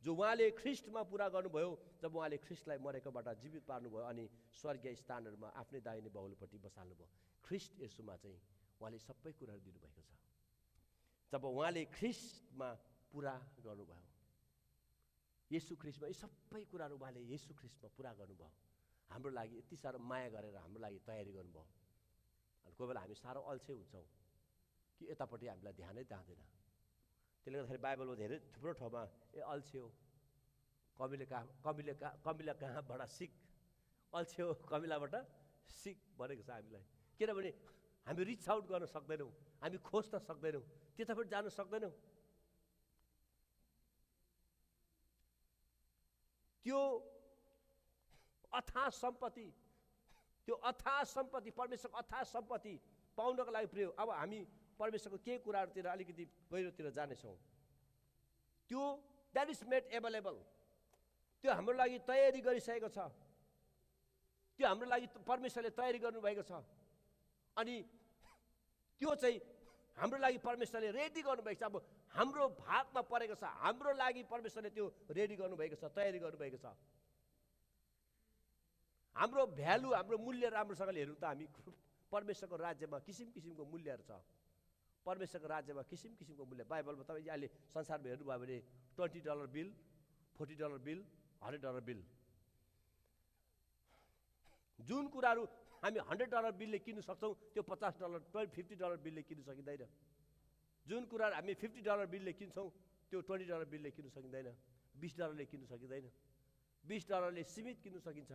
जो उहाँले ख्रीष्टमा पुरा गर्नुभयो, जब उहाँले ख्रीष्टलाई मरेकोबाट जीवित पार्नुभयो अनि स्वर्गीय स्थानहरूमा आफ्नै दाहिने बाहुलीपट्टि बसाल्नुभयो, ख्रीष्ट येशूमा चाहिँ उहाँले सबै कुराहरू दिनुभएको छ। जब उहाँले ख्रीष्टमा पुरा गर्नुभयो, येशू ख्रीष्टमा यी सबै कुराहरू उहाँले येशू ख्रीष्टमा पुरा गर्नुभयो। हाम्रो लागि यति साह्रो माया गरेर हाम्रो लागि तयारी गर्नुभयो। अनि कोही बेला हामी साह्रो अल्छे हुन्छौँ कि यतापट्टि हामीलाई ध्यानै जाँदैन। त्यसले गर्दाखेरि बाइबलमा धेरै थुप्रो ठाउँमा अल्छे हो, कमिला कहाँबाट सिक, अल्छे हो कमिलाबाट सिक भनेको छ हामीलाई। किनभने हामी रिच आउट गर्न सक्दैनौँ, हामी खोज्न सक्दैनौँ, त्यतापट्टि जान सक्दैनौँ। त्यो अथाह सम्पत्ति, त्यो अथाह सम्पत्ति, परमेश्वरको अथाह सम्पत्ति पाउनको लागि प्रिय अब हामी परमेश्वरको केही कुराहरूतिर अलिकति गहिरोतिर जानेछौँ। त्यो द्याट इज मेड एभाइलेबल, त्यो हाम्रो लागि तयारी गरिसकेको छ। त्यो हाम्रो लागि परमेश्वरले तयारी गर्नुभएको छ। अनि त्यो चाहिँ हाम्रो लागि परमेश्वरले रेडी गर्नुभएको छ। अब हाम्रो भागमा परेको छ, हाम्रो लागि परमेश्वरले त्यो रेडी गर्नुभएको छ, तयारी गर्नुभएको छ। हाम्रो भ्यालु, हाम्रो मूल्य राम्रोसँगले हेर्नु त हामी परमेश्वरको राज्यमा किसिम किसिमको मूल्यहरू छ। परमेश्वरको राज्यमा किसिम किसिमको मूल्य, बाइबलमा तपाईँ अहिले संसारमा हेर्नुभयो भने $20 बिल, $40 बिल, $100 बिल, जुन कुराहरू हामी $100 बिलले किन्नु सक्छौँ त्यो $50, $50 बिलले किन्नु सकिँदैन। जुन कुराहरू हामी $50 बिलले किन्छौँ त्यो $20 बिलले किन्नु सकिँदैन, $20ले किन्नु सकिँदैन। $20ले सीमित किन्नु सकिन्छ,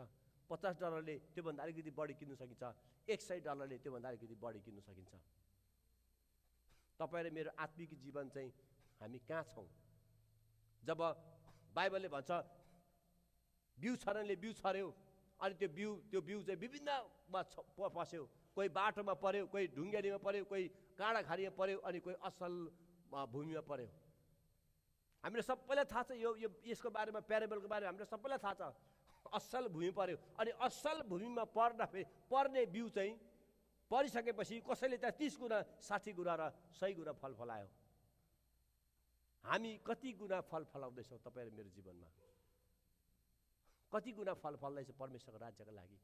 $50ले त्योभन्दा अलिकति बढी किन्नु सकिन्छ, $100ले त्योभन्दा अलिकति बढी किन्नु सकिन्छ। तपाईँ र मेरो आत्मिक जीवन चाहिँ हामी कहाँ छौँ? जब बाइबलले भन्छ बिउ छर्नेले बिउ छर्यो, अनि त्यो बिउ चाहिँ विभिन्नमा पस्यो। कोही बाटोमा पर्यो, कोही ढुङ्गेरीमा पर्यो, कोही काँडाखारीमा पर्यो, अनि कोही असल भूमिमा पर्यो। हामीले सबैलाई थाहा छ यसको बारेमा, प्यारेबलको बारेमा हामीलाई सबैलाई थाहा छ। असल भूमि पर्यो, अनि असल भूमिमा पर्ने बिउ चाहिँ परिसकेपछि कसैले त्यहाँ 30 गुणा 60 गुणा र 100 गुणा फल फलायो। हामी कति गुणा फल फलाउँदैछौँ तपाईँ र मेरो जीवनमा? कति गुणा फल फल्दैछ परमेश्वरको राज्यको लागि?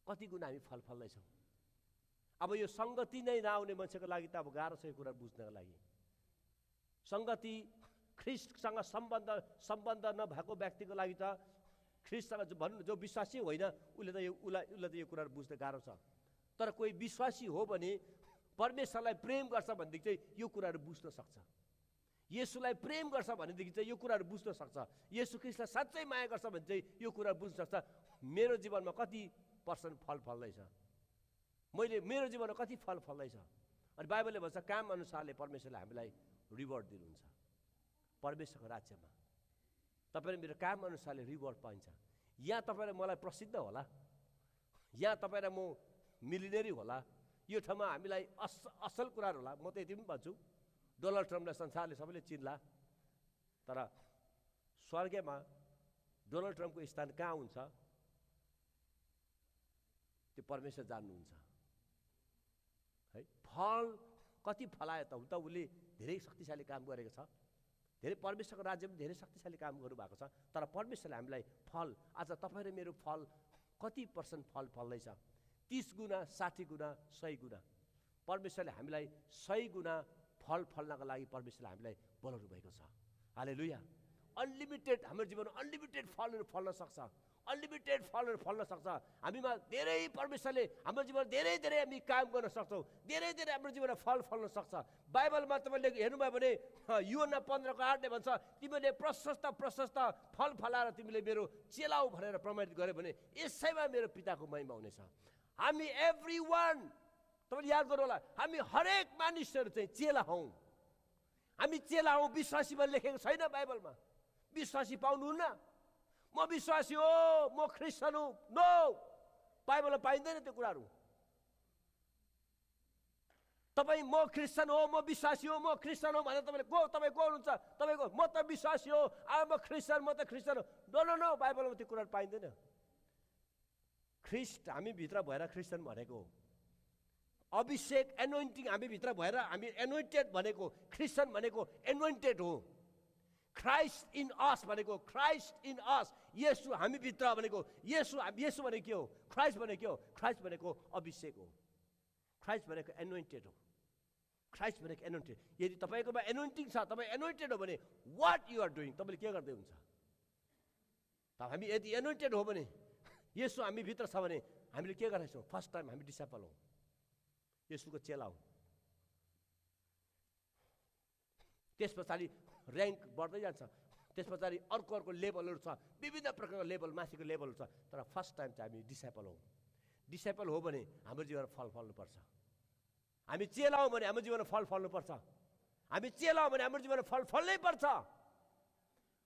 कति गुणा हामी फल फल्दैछौँ? अब यो सङ्गति नै नआउने मान्छेको लागि त अब गाह्रो छ यो कुरा बुझ्नको लागि। सङ्गति ख्रिस्टसँग सम्बन्ध नभएको व्यक्तिको लागि त, ख्रिस्टसँग भन्नु जो विश्वासी होइन उसले त यो कुराहरू बुझ्न गाह्रो छ। तर कोही विश्वासी हो भने परमेश्वरलाई प्रेम गर्छ भनेदेखि चाहिँ यो कुराहरू बुझ्न सक्छ। येशूलाई प्रेम गर्छ भनेदेखि चाहिँ यो कुराहरू बुझ्न सक्छ। येशू ख्रिस्टलाई साँच्चै माया गर्छ भने चाहिँ यो कुराहरू बुझ्न सक्छ। मेरो जीवनमा कति % फल फल्दैछ, मेरो जीवनमा कति फल फल्दैछ। अनि बाइबलले भन्छ काम अनुसारले परमेश्वरले हामीलाई रिवार्ड दिनुहुन्छ परमेश्वरको राज्यमा। तपाईँ मेरो काम अनुसारले रिवार्ड पाइन्छ। यहाँ तपाईँ र मलाई प्रसिद्ध होला, यहाँ तपाईँ र म मिलिनेरी होला, यो ठाउँमा हामीलाई असल कुराहरू होला। म त यति पनि भन्छु, डोनाल्ड ट्रम्पलाई संसारले सबैले चिन्ला, तर स्वर्गमा डोनाल्ड ट्रम्पको स्थान कहाँ हुन्छ त्यो परमेश्वर जान्नुहुन्छ है। फल कति फलायो त? हुन त उसले धेरै शक्तिशाली काम गरेको छ, धेरै परमेश्वरको राज्यमा धेरै शक्तिशाली काम गर्नुभएको छ। तर परमेश्वरले हामीलाई फल, आज तपाईँ र मेरो फल कति % फल फल्दैछ? 30 गुणा 60 गुणा 100 गुणा। परमेश्वरले हामीलाई 100 गुणा फल फल्नको लागि परमेश्वरले हामीलाई बोलाउनु भएको छ। हालेलुया। अनलिमिटेड हाम्रो जीवनमा अनलिमिटेड फलहरू फल्न सक्छ, अनलिमिटेड फलहरू फल्न सक्छ। हामीमा धेरै परमेश्वरले हाम्रो जीवनमा धेरै हामी काम गर्न सक्छौँ, धेरै हाम्रो जीवनमा फल फल्न सक्छ। बाइबलमा तपाईँले हेर्नुभयो भने यूहन्ना 15:8ले भन्छ तिमीले प्रशस्त फल फलाएर तिमीले मेरो चेलाउ भनेर प्रमाणित गर्यो भने यसैमा मेरो पिताको महिमा हुनेछ। हामी एभ्री वान, तपाईँले याद गर्नु होला, हामी हरेक मानिसहरू चाहिँ चेला हौँ। हामी चेला हौँ, विश्वासीमा लेखेको छैन बाइबलमा। विश्वासी पाउनुहुन्न, म विश्वासी हो, म ख्रिस्टियन हुँ, नो, बाइबलमा पाइँदैन त्यो कुराहरू। तपाईँ म ख्रिस्टियन हो, म विश्वासी हो, म ख्रिस्टियन हो भनेर तपाईँ को हुनुहुन्छ? तपाईँको म त विश्वासी हो, म ख्रिस्टियन, म त ख्रिस्टियन हो। नो, बाइबलमा त्यो कुराहरू पाइँदैन। ख्रिस्ट हामी भित्र भएर ख्रिस्टियन भनेको, अभिषेक एनोइन्टिङ हामी भित्र भएर हामी एनोइन्टेड भनेको, ख्रिस्टियन भनेको एनोइन्टेड हो। क्राइस्ट इन अस भनेको, क्राइस्ट इन अस, येशू हामी भित्र भनेको, येशू भनेको के हो? क्राइस्ट भनेको के हो? क्राइस्ट भनेको अभिषेक हो, क्राइस्ट भनेको एनोइन्टेड हो, क्राइस्ट भनेको एनोइन्टेड। यदि तपाईँकोमा एनोइन्टिङ छ, तपाईँ एनोइन्टेड हो भने वाट यु आर डुइङ, तपाईँले के गर्दै हुन्छ? हामी यदि एनोइन्टेड हो भने, येशू हामी भित्र छ भने हामीले के गरेछौँ? फर्स्ट टाइम हामी डिसाइपल हौँ, येशूको चेला हौँ। त्यस पछाडि ऱ्याङ्क बढ्दै जान्छ, त्यस पछाडि अर्को लेभलहरू छ, विभिन्न प्रकारको लेभल, माथिको लेभलहरू छ। तर फर्स्ट टाइम चाहिँ हामी डिसाइपल हौँ। डिसाइपल हो भने हाम्रो जीवनमा फल फल्नुपर्छ। हामी चेला हौँ भने हाम्रो जीवनमा फल फल्नुपर्छ। हामी चेला हौँ भने हाम्रो जीवनमा फल फल्नै पर्छ।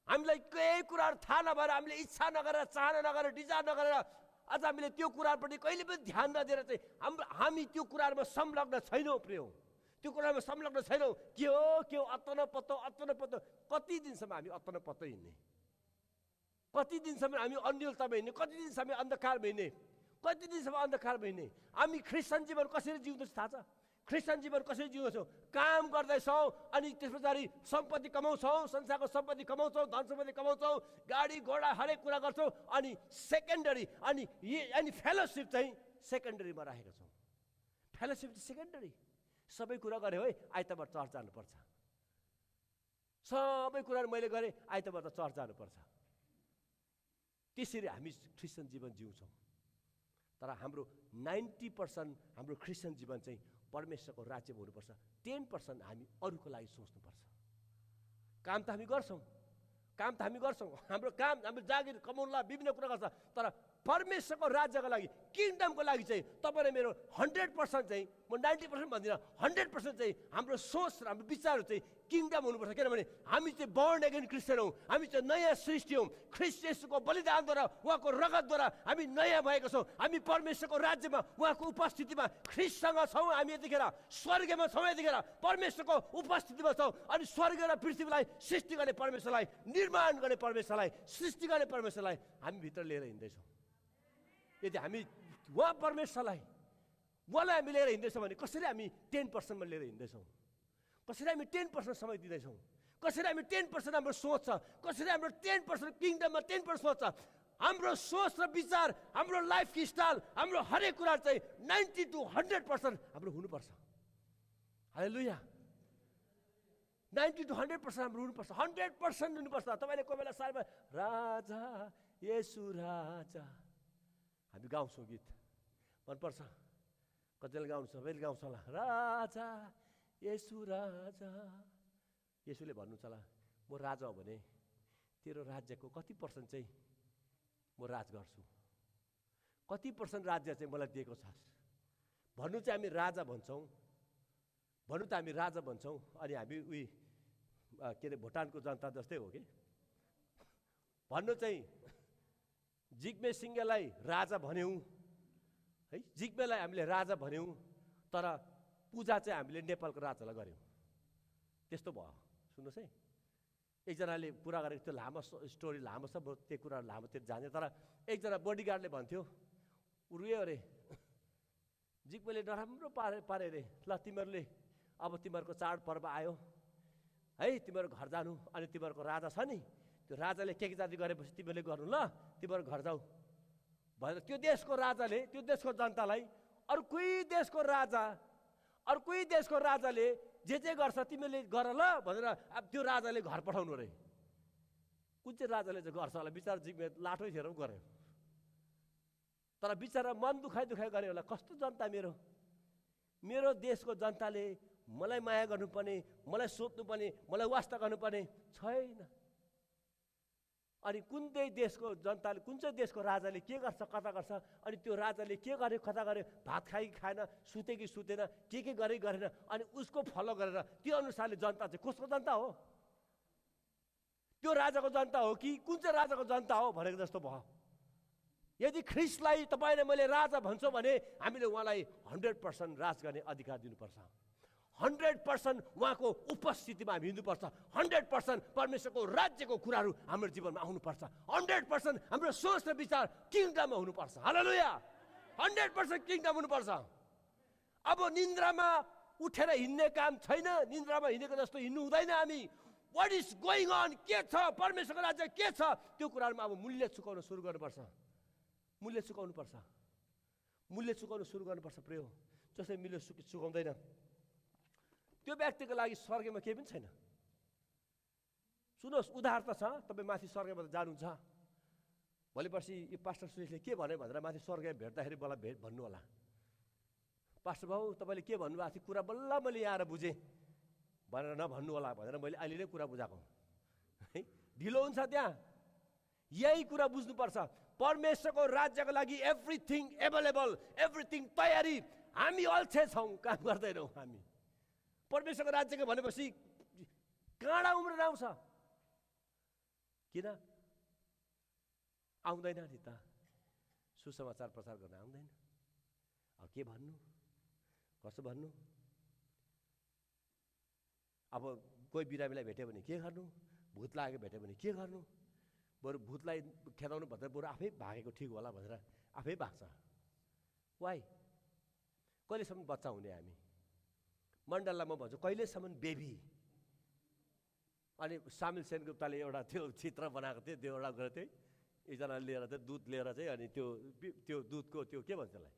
हामीलाई केही कुराहरू थाहा नभएर, हामीले इच्छा नगरेर, चाहना नगरेर, डिजायर नगरेर, अझ हामीले त्यो कुराहरूपट्टि कहिले पनि ध्यान नदिएर चाहिँ हामी त्यो कुराहरूमा संलग्न छैनौँ। प्रिय, त्यो कुरामा संलग्न छैनौँ। के हो अत्तो न पत्तो, कति दिनसम्म हामी अत्तो न पत्तो हिँड्ने? कति दिनसम्म हामी अन्यलतामा हिँड्ने? कति दिनसम्म अन्धकारमा हिँड्ने? कति दिनसम्म अन्धकारमा हिँड्ने? हामी ख्रिस्टियन जीवन कसरी जिउँदैछौँ थाहा छ? ख्रिस्टियन जीवन कसरी जिउँदैछौँ? काम गर्दैछौँ, अनि त्यस पछाडि सम्पत्ति कमाउँछौँ, संसारको सम्पत्ति कमाउँछौँ, धन सम्पत्ति कमाउँछौँ, गाडी घोडा हरेक कुरा गर्छौँ, अनि सेकेन्डरी अनि फेलोसिप चाहिँ सेकेन्डरीमा राखेका छौँ। फेलोसिप चाहिँ सेकेन्डरी। सबै कुरा गऱ्यो है, आइतबार चर्च जानुपर्छ। सबै कुराहरू मैले गरेँ, आइतबार त चर्च जानुपर्छ। त्यसरी हामी ख्रिस्टियन जीवन जिउँछौँ। तर हाम्रो 90% हाम्रो ख्रिस्टियन जीवन चाहिँ परमेश्वरको राज्यमा हुनुपर्छ। 10% हामी अरूको लागि सोच्नुपर्छ। काम त हामी गर्छौँ, हाम्रो काम, हाम्रो जागिर कमाउनुलाई विभिन्न कुरा गर्छ, तर परमेश्वरको राज्यको लागि, किङडमको लागि चाहिँ तपाईँले मेरो 100% चाहिँ, म 90% भन्दिनँ, 100% चाहिँ हाम्रो सोच र हाम्रो विचारहरू चाहिँ किङडम हुनुपर्छ। किनभने हामी चाहिँ बर्न अगेन क्रिस्चियन हौँ, हामी चाहिँ नयाँ सृष्टि हौँ। ख्रीष्ट येशूको बलिदानद्वारा, उहाँको रगतद्वारा हामी नयाँ भएका छौँ। हामी परमेश्वरको राज्यमा, उहाँको उपस्थितिमा ख्रीष्टसँग छौँ। हामी यतिखेर स्वर्गमा छौँ, यतिखेर परमेश्वरको उपस्थितिमा छौँ। अनि स्वर्ग र पृथ्वीलाई सृष्टि गर्ने परमेश्वरलाई, निर्माण गर्ने परमेश्वरलाई, सृष्टि गर्ने परमेश्वरलाई हामी भित्र लिएर हिँड्दैछौँ। यदि हामी उहाँ परमेश्वरलाई, उहाँलाई हामी लिएर हिँड्दैछौँ भने कसरी हामी 10%मा लिएर हिँड्दैछौँ? कसरी हामी 10% समय दिँदैछौँ? कसरी हामी 10% हाम्रो सोच छ? कसरी हाम्रो 10% किङडममा 10% सोच छ? हाम्रो सोच र विचार, हाम्रो लाइफ स्टाइल, हाम्रो हरेक कुरा चाहिँ 90 to 100% हाम्रो हुनुपर्छ। हालेलुया। 90 to 100% हाम्रो हुनुपर्छ, 100% हुनुपर्छ। तपाईँले कोही बेला सालमा राजा येशू राजा हामी गाउँछौँ, गीत मनपर्छ, कतिले गाउँछ, सबैले गाउँछ होला, राजा येशू राजा। येशूले भन्नुहुन्छ होला, म राजा हो भने तेरो राज्यको कति % चाहिँ म राज गर्छु, कति % राज्य चाहिँ मलाई दिएको छस् भन्नु चाहिँ हामी राजा भन्छौँ, भन्नु त हामी राजा भन्छौँ। अनि हामी उही के अरे भुटानको जनता जस्तै हो कि भन्नु चाहिँ जिग्मे सिंहलाई राजा भन्यौँ है, जिग्मेलाई हामीले राजा भन्यौँ, तर पूजा चाहिँ हामीले नेपालको राजालाई गऱ्यौँ। त्यस्तो भयो। सुन्नुहोस् है, एकजनाले पुरा गरेको त्यो लामो स्टोरी लामो छ, म त्यो कुरा लामो त्यो जाने। तर एकजना बडीगार्डले भन्थ्यो, उरुयो अरे जिग्मेले नराम्रो पारे अरे, ल तिमीहरूले अब तिमीहरूको चाडपर्व आयो है, तिमीहरू घर जानु, अनि तिमीहरूको राजा छ नि, त्यो राजाले के जाति गरेपछि तिमीहरूले गर्नु, ल तिमीहरू घर जाऊ भनेर त्यो देशको राजाले, त्यो देशको जनतालाई अर्कै देशको राजा, अर्कै देशको राजाले जे गर्छ तिमीले गर ल भनेर अब त्यो राजाले घर पठाउनु रे। कुन चाहिँ राजाले चाहिँ गर्छ होला? बिचारा जिग्मे लाठो थिएर पनि गर्यो, तर बिचारा मन दुखाइ गऱ्यो होला। कस्तो जनता मेरो, मेरो देशको जनताले मलाई माया गर्नुपर्ने, मलाई सोध्नुपर्ने, मलाई वास्ता गर्नुपर्ने छैन। अनि कुन चाहिँ देशको जनताले, कुन चाहिँ देशको राजाले के गर्छ, कता गर्छ, अनि त्यो राजाले के गर्यो, कता गर्यो, भात खाइ खाएन, सुते कि सुतेन, के गरे गरेन, अनि उसको फलो गरेर त्यो अनुसारले जनता चाहिँ कसको जनता हो? त्यो राजाको जनता हो कि कुन चाहिँ राजाको जनता हो भनेको जस्तो भयो। यदि ख्रीष्टलाई तपाईँले मैले राजा भन्छौँ भने हामीले उहाँलाई 100% राज गर्ने अधिकार दिनुपर्छ। 100% उहाँको उपस्थितिमा हामी हिँड्नुपर्छ। 100% परमेश्वरको राज्यको कुराहरू हाम्रो जीवनमा आउनुपर्छ। 100% हाम्रो सोच र विचार किङडममा हुनुपर्छ। हालेलुया। 100% किङडम हुनुपर्छ। अब निन्द्रामा उठेर हिँड्ने काम छैन, निन्द्रामा हिँडेको जस्तो हिँड्नु हुँदैन। हामी वाट इज गोइङ अन, के छ, परमेश्वरको राज्य के छ, त्यो कुराहरूमा अब मूल्य चुकाउन सुरु गर्नुपर्छ। मूल्य चुकाउनुपर्छ, मूल्य चुकाउन सुरु गर्नुपर्छ। प्रिय जसले मूल्य चुकाउँदैन त्यो व्यक्तिको लागि स्वर्गमा केही पनि छैन। सुन्नुहोस्, उधार त छ, तपाईँ माथि स्वर्गमा त जानुहुन्छ। भोलि पर्सि यो पास्टर सुरेशले के भन्यो भनेर माथि स्वर्गमा भेट्दाखेरि मलाई भन्नु होला, पास्टर बाबु तपाईँले के भन्नुभएको थियो, कुरा बल्ल मैले यहाँ आएर बुझेँ भनेर नभन्नु होला भनेर मैले अहिले नै कुरा बुझाएको है। ढिलो हुन्छ त्यहाँ, यही कुरा बुझ्नुपर्छ। परमेश्वरको राज्यको लागि एभ्रिथिङ एभाइलेबल, एभ्रिथिङ तयारी। हामी अल्छे छौँ, काम गर्दैनौँ। हामी परमेश्वरको राज्यको भनेपछि काँडा उम्रेर आउँछ, किन आउँदैन नि त? सुसमाचार प्रचार गर्न आउँदैन। अब के भन्नु, कसो भन्नु? अब कोही बिरामीलाई भेट्यो भने के गर्नु, भूत लागेको भेट्यो भने के गर्नु? बरु भूतलाई खेदाउनु भन्दा बरु आफै भागेको ठिक होला भनेर आफै भाग्छ। वाइ? कहिलेसम्म बच्चा हुने हामी? मण्डललाई म भन्छु कहिलेसम्म बेबी? अनि सामिल सेनगुप्ताले एउटा त्यो चित्र बनाएको थियो, त्यो एउटा गरेको थियो, एकजनाले लिएर चाहिँ दुध लिएर चाहिँ, अनि त्यो दुधको त्यो के भन्छ त्यसलाई,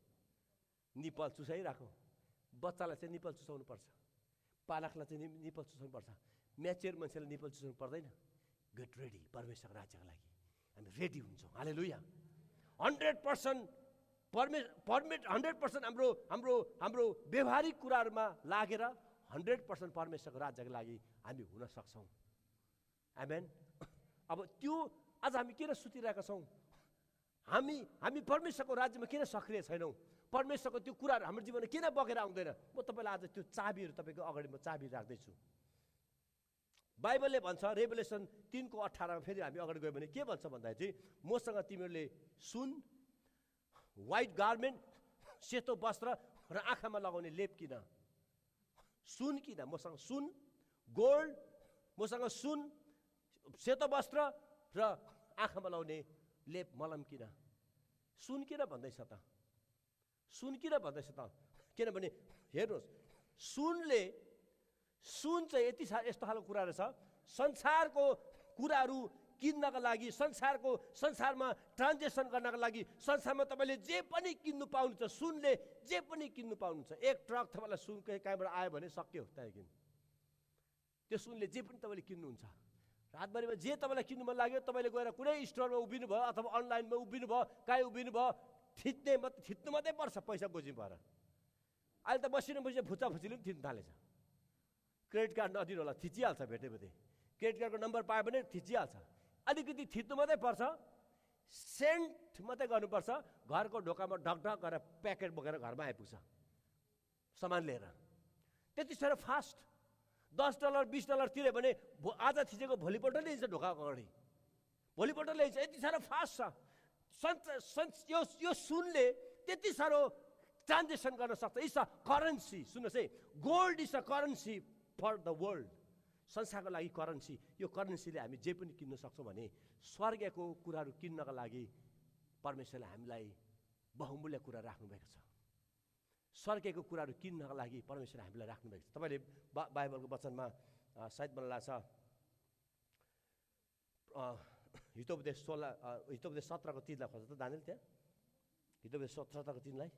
निपल चुसाइराख्यो। बच्चालाई चाहिँ निपल चुसाउनु पर्छ, पालकलाई चाहिँ निपल चुसाउनु पर्छ। म्याच्योर मान्छेलाई निपल चुसाउनु पर्दैन। गेट रेडी, परमेश्वरको राज्यको लागि हामी रेडी हुन्छौँ। हालेलुया। 100% 100% हाम्रो व्यवहारिक कुराहरूमा लागेर 100% परमेश्वरको राज्यको लागि हामी हुन सक्छौँ। आमेन। अब त्यो आज हामी किन सुतिरहेका छौँ? हामी परमेश्वरको राज्यमा किन सक्रिय छैनौँ? परमेश्वरको त्यो कुराहरू हाम्रो जीवनमा किन बगेर आउँदैन? म तपाईँलाई आज त्यो चाबीहरू तपाईँको अगाडि म चाबी राख्दैछु। बाइबलले भन्छ रेभेलेसन 3:18 फेरि हामी अगाडि गयो भने के भन्छ भन्दाखेरि चाहिँ मसँग तिमीहरूले सुन, व्हाइट गार्मेन्ट, सेतो वस्त्र र आँखामा लगाउने लेप किन। सुन किन, मसँग सुन, गोल्ड, मसँग सुन, सेतो वस्त्र र आँखामा लगाउने लेप मलम किन। सुन किन भन्दैछ त? सुन किन भन्दैछ त? किनभने हेर्नुहोस्, सुन चाहिँ यस्तो खालको कुरा रहेछ, संसारको कुराहरू किन्नका लागि, संसारमा ट्रान्जेक्सन गर्नका लागि संसारमा तपाईँले जे पनि किन्नु पाउनुहुन्छ, सुनले जे पनि किन्नु पाउनुहुन्छ। एक ट्रक तपाईँलाई सुन कहीँबाट आयो भने सक्यो त्यहाँदेखि। त्यो सुनले जे पनि तपाईँले किन्नुहुन्छ। रातभरिमा जे तपाईँलाई किन्नु मन लाग्यो तपाईँले गएर कुनै स्टोरमा उभिनु भयो अथवा अनलाइनमा उभिनु भयो, कहीँ उभिनु भयो, थिच्नु मात्रै पर्छ पैसा गोजी भएर। अहिले त बसिनु फुच्चा फुच्चीले पनि थिच्नु थालेछ। क्रेडिट कार्ड नदिनु होला, थिचिहाल्छ भेटेपछि। क्रेडिट कार्डको नम्बर पायो भने थिचिहाल्छ। अलिकति थिच्नु मात्रै पर्छ, सेन्ट मात्रै गर्नुपर्छ, घरको ढोकामा ढकढक गरेर प्याकेट बोकेर घरमा आइपुग्छ सामान लिएर। त्यति साह्रो फास्ट। $10 $20 तिर्यो भने आज थिचेको भोलिपल्ट ल्याइन्छ ढोकाको अगाडि, भोलिपल्ट ल्याइन्छ। यति साह्रो फास्ट छ। यो सुनले त्यति साह्रो ट्रान्जेक्सन गर्न सक्छ। It's a currency. सुन्नुहोस् है, gold is a currency for the world. संसारको लागि करेन्सी। यो करेन्सीले हामी जे पनि किन्न सक्छौँ भने स्वर्गको कुराहरू किन्नका लागि परमेश्वरले हामीलाई बहुमूल्य कुरा राख्नुभएको छ। स्वर्गको कुराहरू किन्नका लागि परमेश्वरले हामीलाई राख्नुभएको छ। तपाईँले बाइबलको वचनमा सायद मलाई लाग्छ हितोपदेश 17:3 खोज्छ त दानिएल, त्यहाँ हितोपदेश 17:3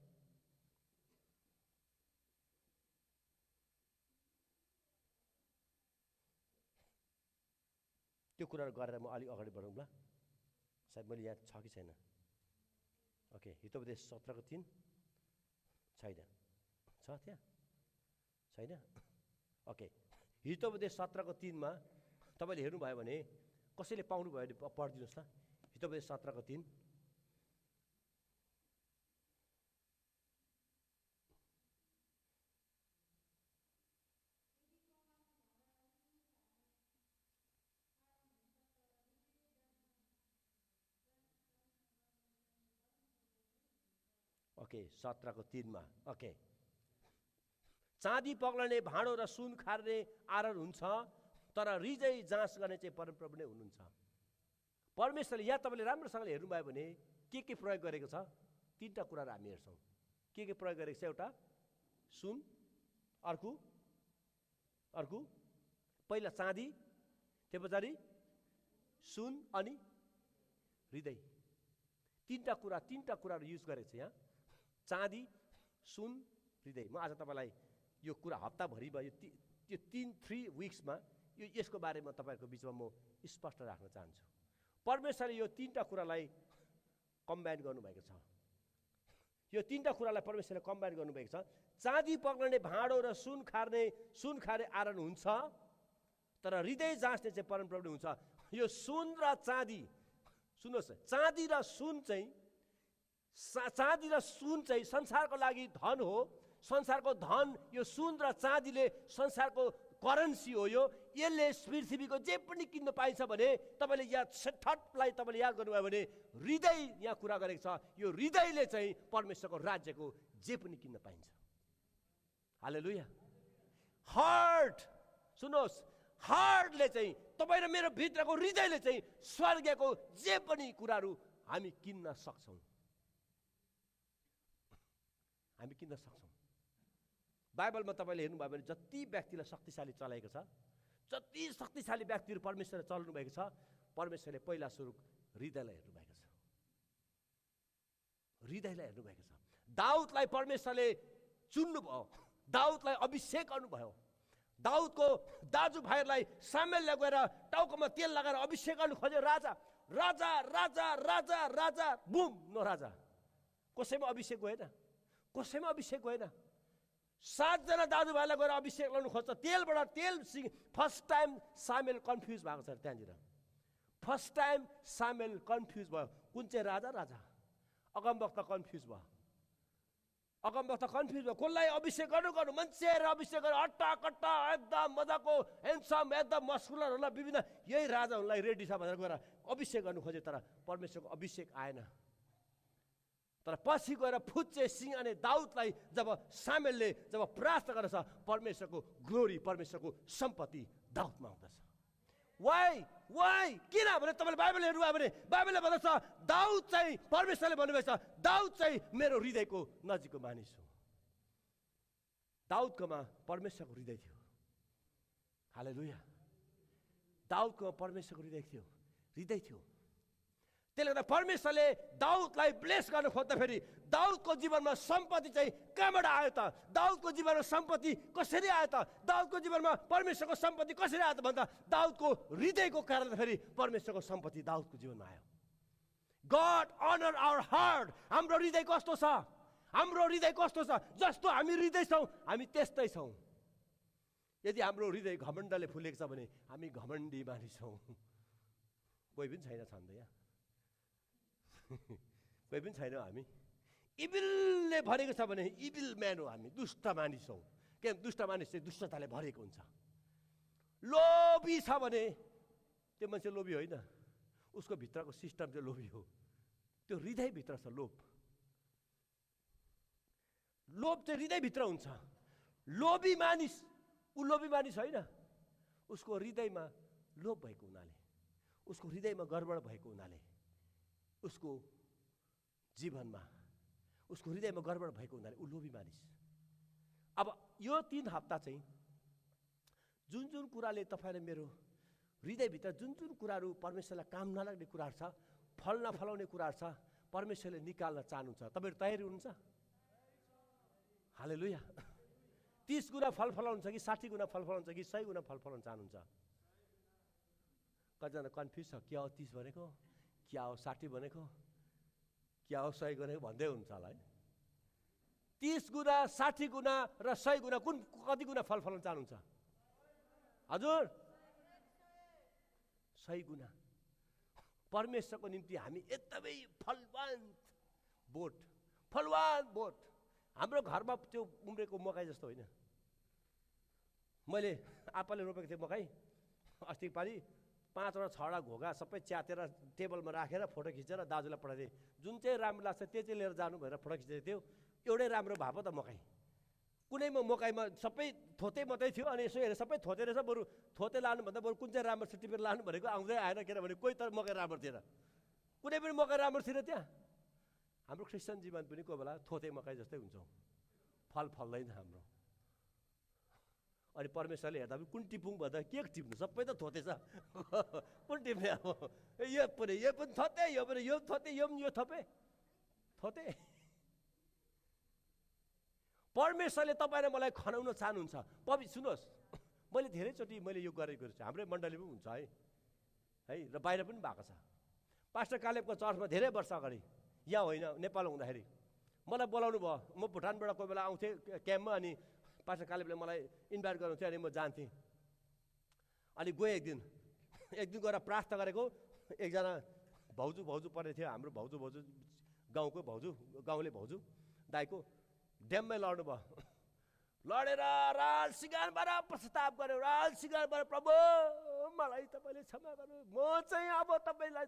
त्यो कुराहरू गरेर म अलिक अगाडि बढौँ ल। सायद मैले यहाँ छ कि छैन। ओके, हितोपदेश 17:3 छैन, छ त्यहाँ छैन? ओके, हितोपदेश 17:3 तपाईँले हेर्नुभयो भने, कसैले पाउनुभयो भने पढिदिनुहोस् त। हितोपदेश 17:3। ओके, 17:3 ओके, चाँदी पग्लने भाँडो र सुन खार्ने आरण हुन्छ, तर हृदय जाँच गर्ने चाहिँ परमप्रभु नै हुनुहुन्छ। परमेश्वरले यहाँ तपाईँले राम्रोसँगले हेर्नुभयो भने के प्रयोग गरेको छ? 3टा कुराहरू हामी हेर्छौँ। के प्रयोग गरेको छ? एउटा सुन, अर्को पहिला चाँदी, त्यो पछाडि सुन अनि हृदय। 3टा कुराहरू युज गरेको छ यहाँ। चाँदी, सुन, हृदय। म आज तपाईँलाई यो कुरा हप्ताभरिमा यो 3 विक्समा यसको बारेमा तपाईँहरूको बिचमा म स्पष्ट राख्न चाहन्छु। परमेश्वरले यो 3टा कुरालाई कम्बाइन गर्नुभएको छ। यो 3टा कुरालाई परमेश्वरले कम्बाइन गर्नुभएको छ। चाँदी पग्लने भाँडो र सुन खार्ने आरण हुन्छ, तर हृदय जाँच्ने चाहिँ परमप्रभु हुन्छ। यो सुन र चाँदी, सुन्नुहोस्, चाँदी र सुन चाहिँ संसारको लागि धन हो। संसारको धन, यो सुन र चाँदीले संसारको करेन्सी हो। यसले पृथ्वीको जे पनि किन्न पाइन्छ भने तपाईँले यहाँ थटलाई तपाईँले याद गर्नुभयो भने हृदय यहाँ कुरा गरेको छ। यो हृदयले चाहिँ परमेश्वरको राज्यको जे पनि किन्न पाइन्छ। हालेलुया। हार्ट, सुन्नुहोस्, हार्टले चाहिँ तपाईँ र मेरो भित्रको हृदयले चाहिँ स्वर्गको जे पनि कुराहरू हामी किन्न सक्छौँ। बाइबलमा तपाईँले हेर्नुभयो भने जति व्यक्तिलाई शक्तिशाली चलाएको छ, जति शक्तिशाली व्यक्तिहरू परमेश्वरले चलाउनु भएको छ, परमेश्वरले पहिला सुरु हृदयलाई हेर्नुभएको छ। दाउदलाई परमेश्वरले चुन्नुभयो, दाउदलाई अभिषेक गर्नुभयो। दाउदको दाजुभाइहरूलाई सामेलले गएर टाउकोमा तेल लगाएर अभिषेक गर्नु खोज्यो। राजा बुम नो राजा। कसैमा अभिषेक गएन। 7 जना दाजुभाइलाई गएर अभिषेक गर्नु खोज्छ। तेल फर्स्ट टाइम सामेल कन्फ्युज भएको छ। त्यहाँनिर फर्स्ट टाइम सामेल कन्फ्युज भयो, कुन चाहिँ राजा। अगमवक्ता कन्फ्युज भयो। अगमवक्ता कन्फ्युज भयो, कसलाई अभिषेक गर्नु मान्छेहरू अभिषेक गर्नु, हट्टा कट्टा एकदम मजाको ह्यान्डसम एकदम मस्कुलरहरूलाई विभिन्न यही राजाहरूलाई रेडी छ भनेर गएर अभिषेक गर्नु खोजे, तर परमेश्वरको अभिषेक आएन। तर पछि गएर फुच्चे सिंहले दाउदलाई जब सामेलले जब प्रार्थना गर्दछ, परमेश्वरको ग्लोरी, परमेश्वरको सम्पत्ति दाउदमा आउँदछ। वाइ किनभने तपाईँले बाइबल हेर्नुभयो भने बाइबलले भन्दछ दाउद चाहिँ परमेश्वरले भन्नुभएको छ, दाउद चाहिँ मेरो हृदयको नजिकको मानिस हो। दाउदकोमा परमेश्वरको हृदय थियो। हालेलुया। दाउदकोमा परमेश्वरको हृदय थियो। त्यसले गर्दा परमेश्वरले दाउदलाई ब्लेस गर्न खोज्दाखेरि दाउदको जीवनमा सम्पत्ति चाहिँ कहाँबाट आयो त? दाउदको जीवनमा सम्पत्ति कसरी आयो त? दाउदको जीवनमा परमेश्वरको सम्पत्ति कसरी आयो त भन्दा दाउदको हृदयको कारणले फेरि परमेश्वरको सम्पत्ति दाउदको जीवनमा आयो। God honour our heart. हाम्रो हृदय कस्तो छ? हाम्रो हृदय कस्तो छ? जस्तो हामी हृदय छौँ हामी त्यस्तै छौँ। यदि हाम्रो हृदय घमण्डले फुलेको छ भने हामी घमण्डी मानिस छौँ। कोही पनि छैन छन्दै यहाँ, कोही पनि छैन। हामी इबिलले भरेको छ भने इबिल म्यान हो, हामी दुष्ट मानिस हौ। के दुष्ट मानिस चाहिँ दुष्टताले भरेको हुन्छ। लोभी छ भने त्यो मान्छे लोभी होइन, उसको भित्रको सिस्टम चाहिँ लोभी हो। त्यो हृदयभित्र छ लोभ। लोभ चाहिँ हृदयभित्र हुन्छ। लोभी मानिस ऊ लोभी मानिस होइन, उसको हृदयमा लोभ भएको हुनाले, उसको हृदयमा गडबड भएको हुनाले, उसको जीवनमा उसको हृदयमा गडबड भएको हुनाले ऊ लोभी मानिस। अब यो 3 हप्ता चाहिँ जुन जुन कुराले तपाईँ र मेरो हृदयभित्र जुन जुन कुराहरू परमेश्वरलाई काम नलाग्ने कुराहरू छ, फल नफलाउने कुराहरू छ, परमेश्वरले निकाल्न चाहनुहुन्छ। तपाईँहरू तयारी हुनुहुन्छ? हालेलुया। 30 गुणा फल फलाउनुहुन्छ कि 60 गुणा फल फलाउनुहुन्छ कि 100 गुणा फल फलाउन चाहनुहुन्छ? कतिजना कन्फ्युज छ, क्या हो 30 भनेको, क्या हो 60 भनेको, क्या हो 100 भनेको भन्दै हुन्छ होला है। 30 गुणा 60 गुणा र 100 गुणा कति गुणा फल फलाउन चाहनुहुन्छ? हजुर 100 गुणा। परमेश्वरको निम्ति हामी एकदमै फलवान बोट। हाम्रो घरमा त्यो उम्रेको मकै जस्तो होइन। मैले आप्पाले रोपेको थिएँ मकै, अस्ति पालि 5वटा 6वटा घोगा सबै च्यातेर टेबलमा राखेर फोटो खिचेर दाजुलाई पठाइदिएँ। जुन चाहिँ राम्रो लाग्छ त्यो चाहिँ लिएर जानु भनेर फोटो खिचेको थियो। एउटै राम्रो भएको त मकै, कुनैमा मकैमा सबै थोते मात्रै थियो। अनि यसो हेरेर सबै थोते रहेछ, बरु थोते लानुभन्दा बरु कुन चाहिँ राम्रो छ टिपेर लानु भनेको आउँदै आएन। किनभने कोही तर मकै राम्रो थिएन, कुनै पनि मकै राम्रो थिएन त्यहाँ। हाम्रो क्रिस्चियन जीवन पनि कोही बेला थोते मकै जस्तै हुन्छ, फल फल्दैन हाम्रो। अनि परमेश्वरले हेर्दा पनि कुन टिपुङ भन्दा के टिप्नु, सबै त थोते छ, कुन टिप्ने? अब यो पनि थोते, यो पनि यो थोते, यो पनि यो थपे थोते। परमेश्वरले तपाईँ र मलाई खनाउन चाहनुहुन्छ। सुन्नुहोस्, मैले धेरैचोटि यो गरेको छु, हाम्रै मण्डली पनि हुन्छ है र बाहिर पनि भएको छ। पास्टर कालेबको चर्चमा धेरै वर्ष अगाडि, यहाँ होइन नेपाल हुँदाखेरि मलाई बोलाउनु भयो। म भुटानबाट कोही बेला आउँथेँ क्याम्पमा, अनि पास्टर कालेबले मलाई इन्भाइट गर्नुहुन्थ्यो। अनि म जान्थेँ। अनि गएँ एक दिन गएर प्रार्थना गरेको। एकजना भाउजू पर्ने थियो, हाम्रो भाउजू गाउँको गाउँले भाउजू दाइको ड्याममै लड्नु भयो। लडेर राल सिँगारबाट प्रस्ताव गर्यो, राल सिँगारबाट प्रभु मलाई तपाईँले क्षमा गर्नु, म चाहिँ अब तपाईँलाई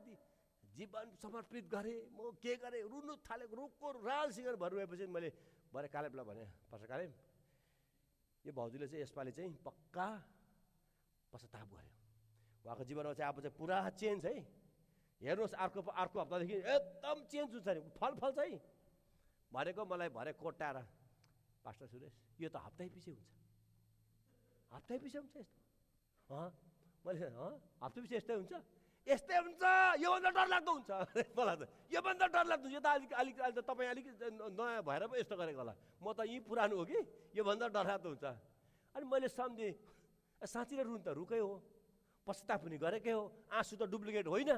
जीवन समर्पित गरेँ, म के गरेँ, रुनु थालेको रुखको राल सिँगार भरिरहेपछि मैले भरे कालेबलाई भने, पास्टर कालेब यो भाउजूले चाहिँ यसपालि चाहिँ पक्का पश्चाताप गर्यो। उहाँको जीवनमा चाहिँ अब चाहिँ पुरा चेन्ज है। हेर्नुहोस् अर्को हप्तादेखि एकदम चेन्ज हुन्छ नि, फल चाहिँ भनेको। मलाई भरे कोट्याएर, पास्टर सुरेश यो त हप्तै पछि हुन्छ यस्तो। मैले हप्ता पछि यस्तै हुन्छ योभन्दा डरलाग्दो हुन्छ। मलाई त योभन्दा डरलाग्दो, यो त अलिक त तपाईँ अलिक नयाँ भएर पो यस्तो गरेको होला, म त यहीँ पुरानो हो कि योभन्दा डरलाग्दो हुन्छ। अनि मैले सम्झेँ साँच्ची नै रुन त रुकै हो, पश्चाताप पनि गरेकै हो, आँसु त डुप्लिकेट होइन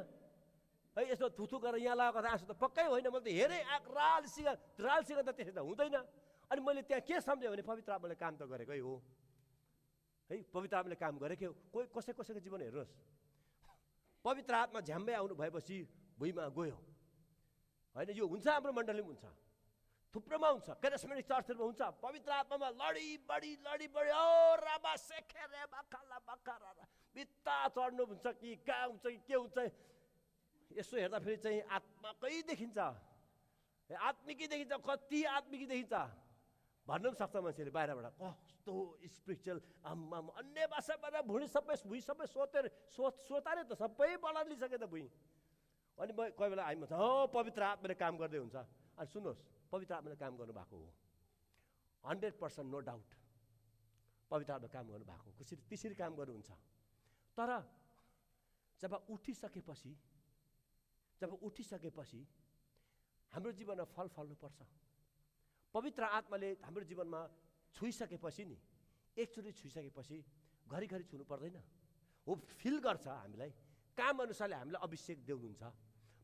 है। यस्तो थुथु गरेर यहाँ लगाएको आँसु त पक्कै होइन। मैले त हेरेँ राल सिँगार त त्यसै त हुँदैन। अनि मैले त्यहाँ के सम्झेँ भने पवित्र आत्माले काम त गरेकै हो है, पवित्र आत्माले काम गरेकै हो। कसैको जीवन हेर्नुहोस्, पवित्र आत्मा झ्याम्मै आउनु भएपछि भुइँमा गयो होइन, यो हुन्छ, हाम्रो मण्डलीमा हुन्छ, थुप्रोमा हुन्छ, क्यारिस्मेटिक चर्चहरूमा हुन्छ। पवित्र आत्मामा लडी बढी ओ राबा सेखे रे बाकाला बाकारा बित्ता चढ्नु हुन्छ कि कहाँ हुन्छ कि के हुन्छ, यसो हेर्दाखेरि चाहिँ आत्माकै देखिन्छ, आत्मिकै देखिन्छ, कति आत्मिकै देखिन्छ भन्नु पनि सक्छ मान्छेले बाहिरबाट। कस्तो स्पिरिचुअल, आम्मा अन्य भाषाबाट भुँडी भुइँ सबै सोता नि त, सबै बना लिइसके त भुइँ। अनि म कोही बेला आइमा पवित्र आत्माले काम गर्दै हुन्छ। अनि सुन्नुहोस्, पवित्र आत्माले काम गर्नुभएको हो, 100% नो डाउट पवित्र आत्माले काम गर्नुभएको, त्यसरी काम गर्नुहुन्छ। तर जब उठिसकेपछि हाम्रो जीवनमा फल फल्नुपर्छ। पवित्र आत्माले हाम्रो जीवनमा छुइसकेपछि नि, एकचोटि छुइसकेपछि घरिघरि छुनु पर्दैन। हो, फिल गर्छ हामीलाई, काम अनुसारले हामीलाई अभिषेक देउनुहुन्छ,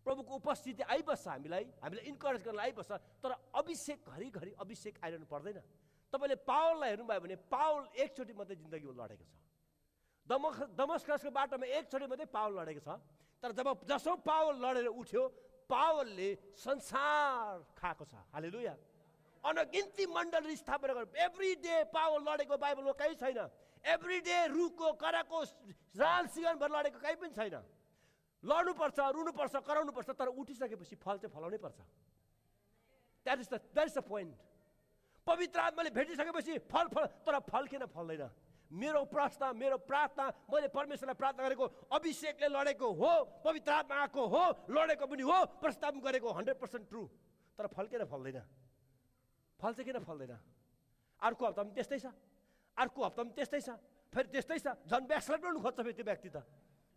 प्रभुको उपस्थिति आइबस्छ, हामीलाई इन्करेज गर्न आइबस्छ। तर अभिषेक घरिघरि अभिषेक आइरहनु पर्दैन। तपाईँले पावललाई हेर्नुभयो भने पावल एकचोटि मात्रै जिन्दगीमा लडेको छ। दमस्कसको बाटोमा एकचोटि मात्रै पावल लडेको छ। तर जसो पावल लडेर उठ्यो, पावलले संसार खाएको छ। हालेलुया। अनगिन्ती मण्डली स्थापना गर्यो। एभ्री डे पावल लडेको बाइबलमा कहीँ छैन। एभ्री डे रुखको कराको राल सिगानभर लडेको कहीँ पनि छैन। लड्नुपर्छ, रुनुपर्छ, कराउनुपर्छ, तर उठिसकेपछि फल चाहिँ फलाउनै पर्छ। That is the point. पवित्र आत्माले भेटिसकेपछि फल, तर फल किन फल्दैन? मेरो प्रश्न, मेरो प्रार्थना, मैले परमेश्वरलाई प्रार्थना गरेको, अभिषेकले लडेको हो, पवित्र आत्मा आएको हो, लडेको पनि हो, प्रस्ताव गरेको 100% ट्रु, तर फल किन फल्दैन? फल चाहिँ किन फल्दैन? अर्को हप्ता पनि त्यस्तै छ, अर्को हप्ता पनि त्यस्तै छ, फेरि त्यस्तै छ। झन् ब्याक्सलाइड गर्नु खोज्छ फेरि त्यो व्यक्ति त।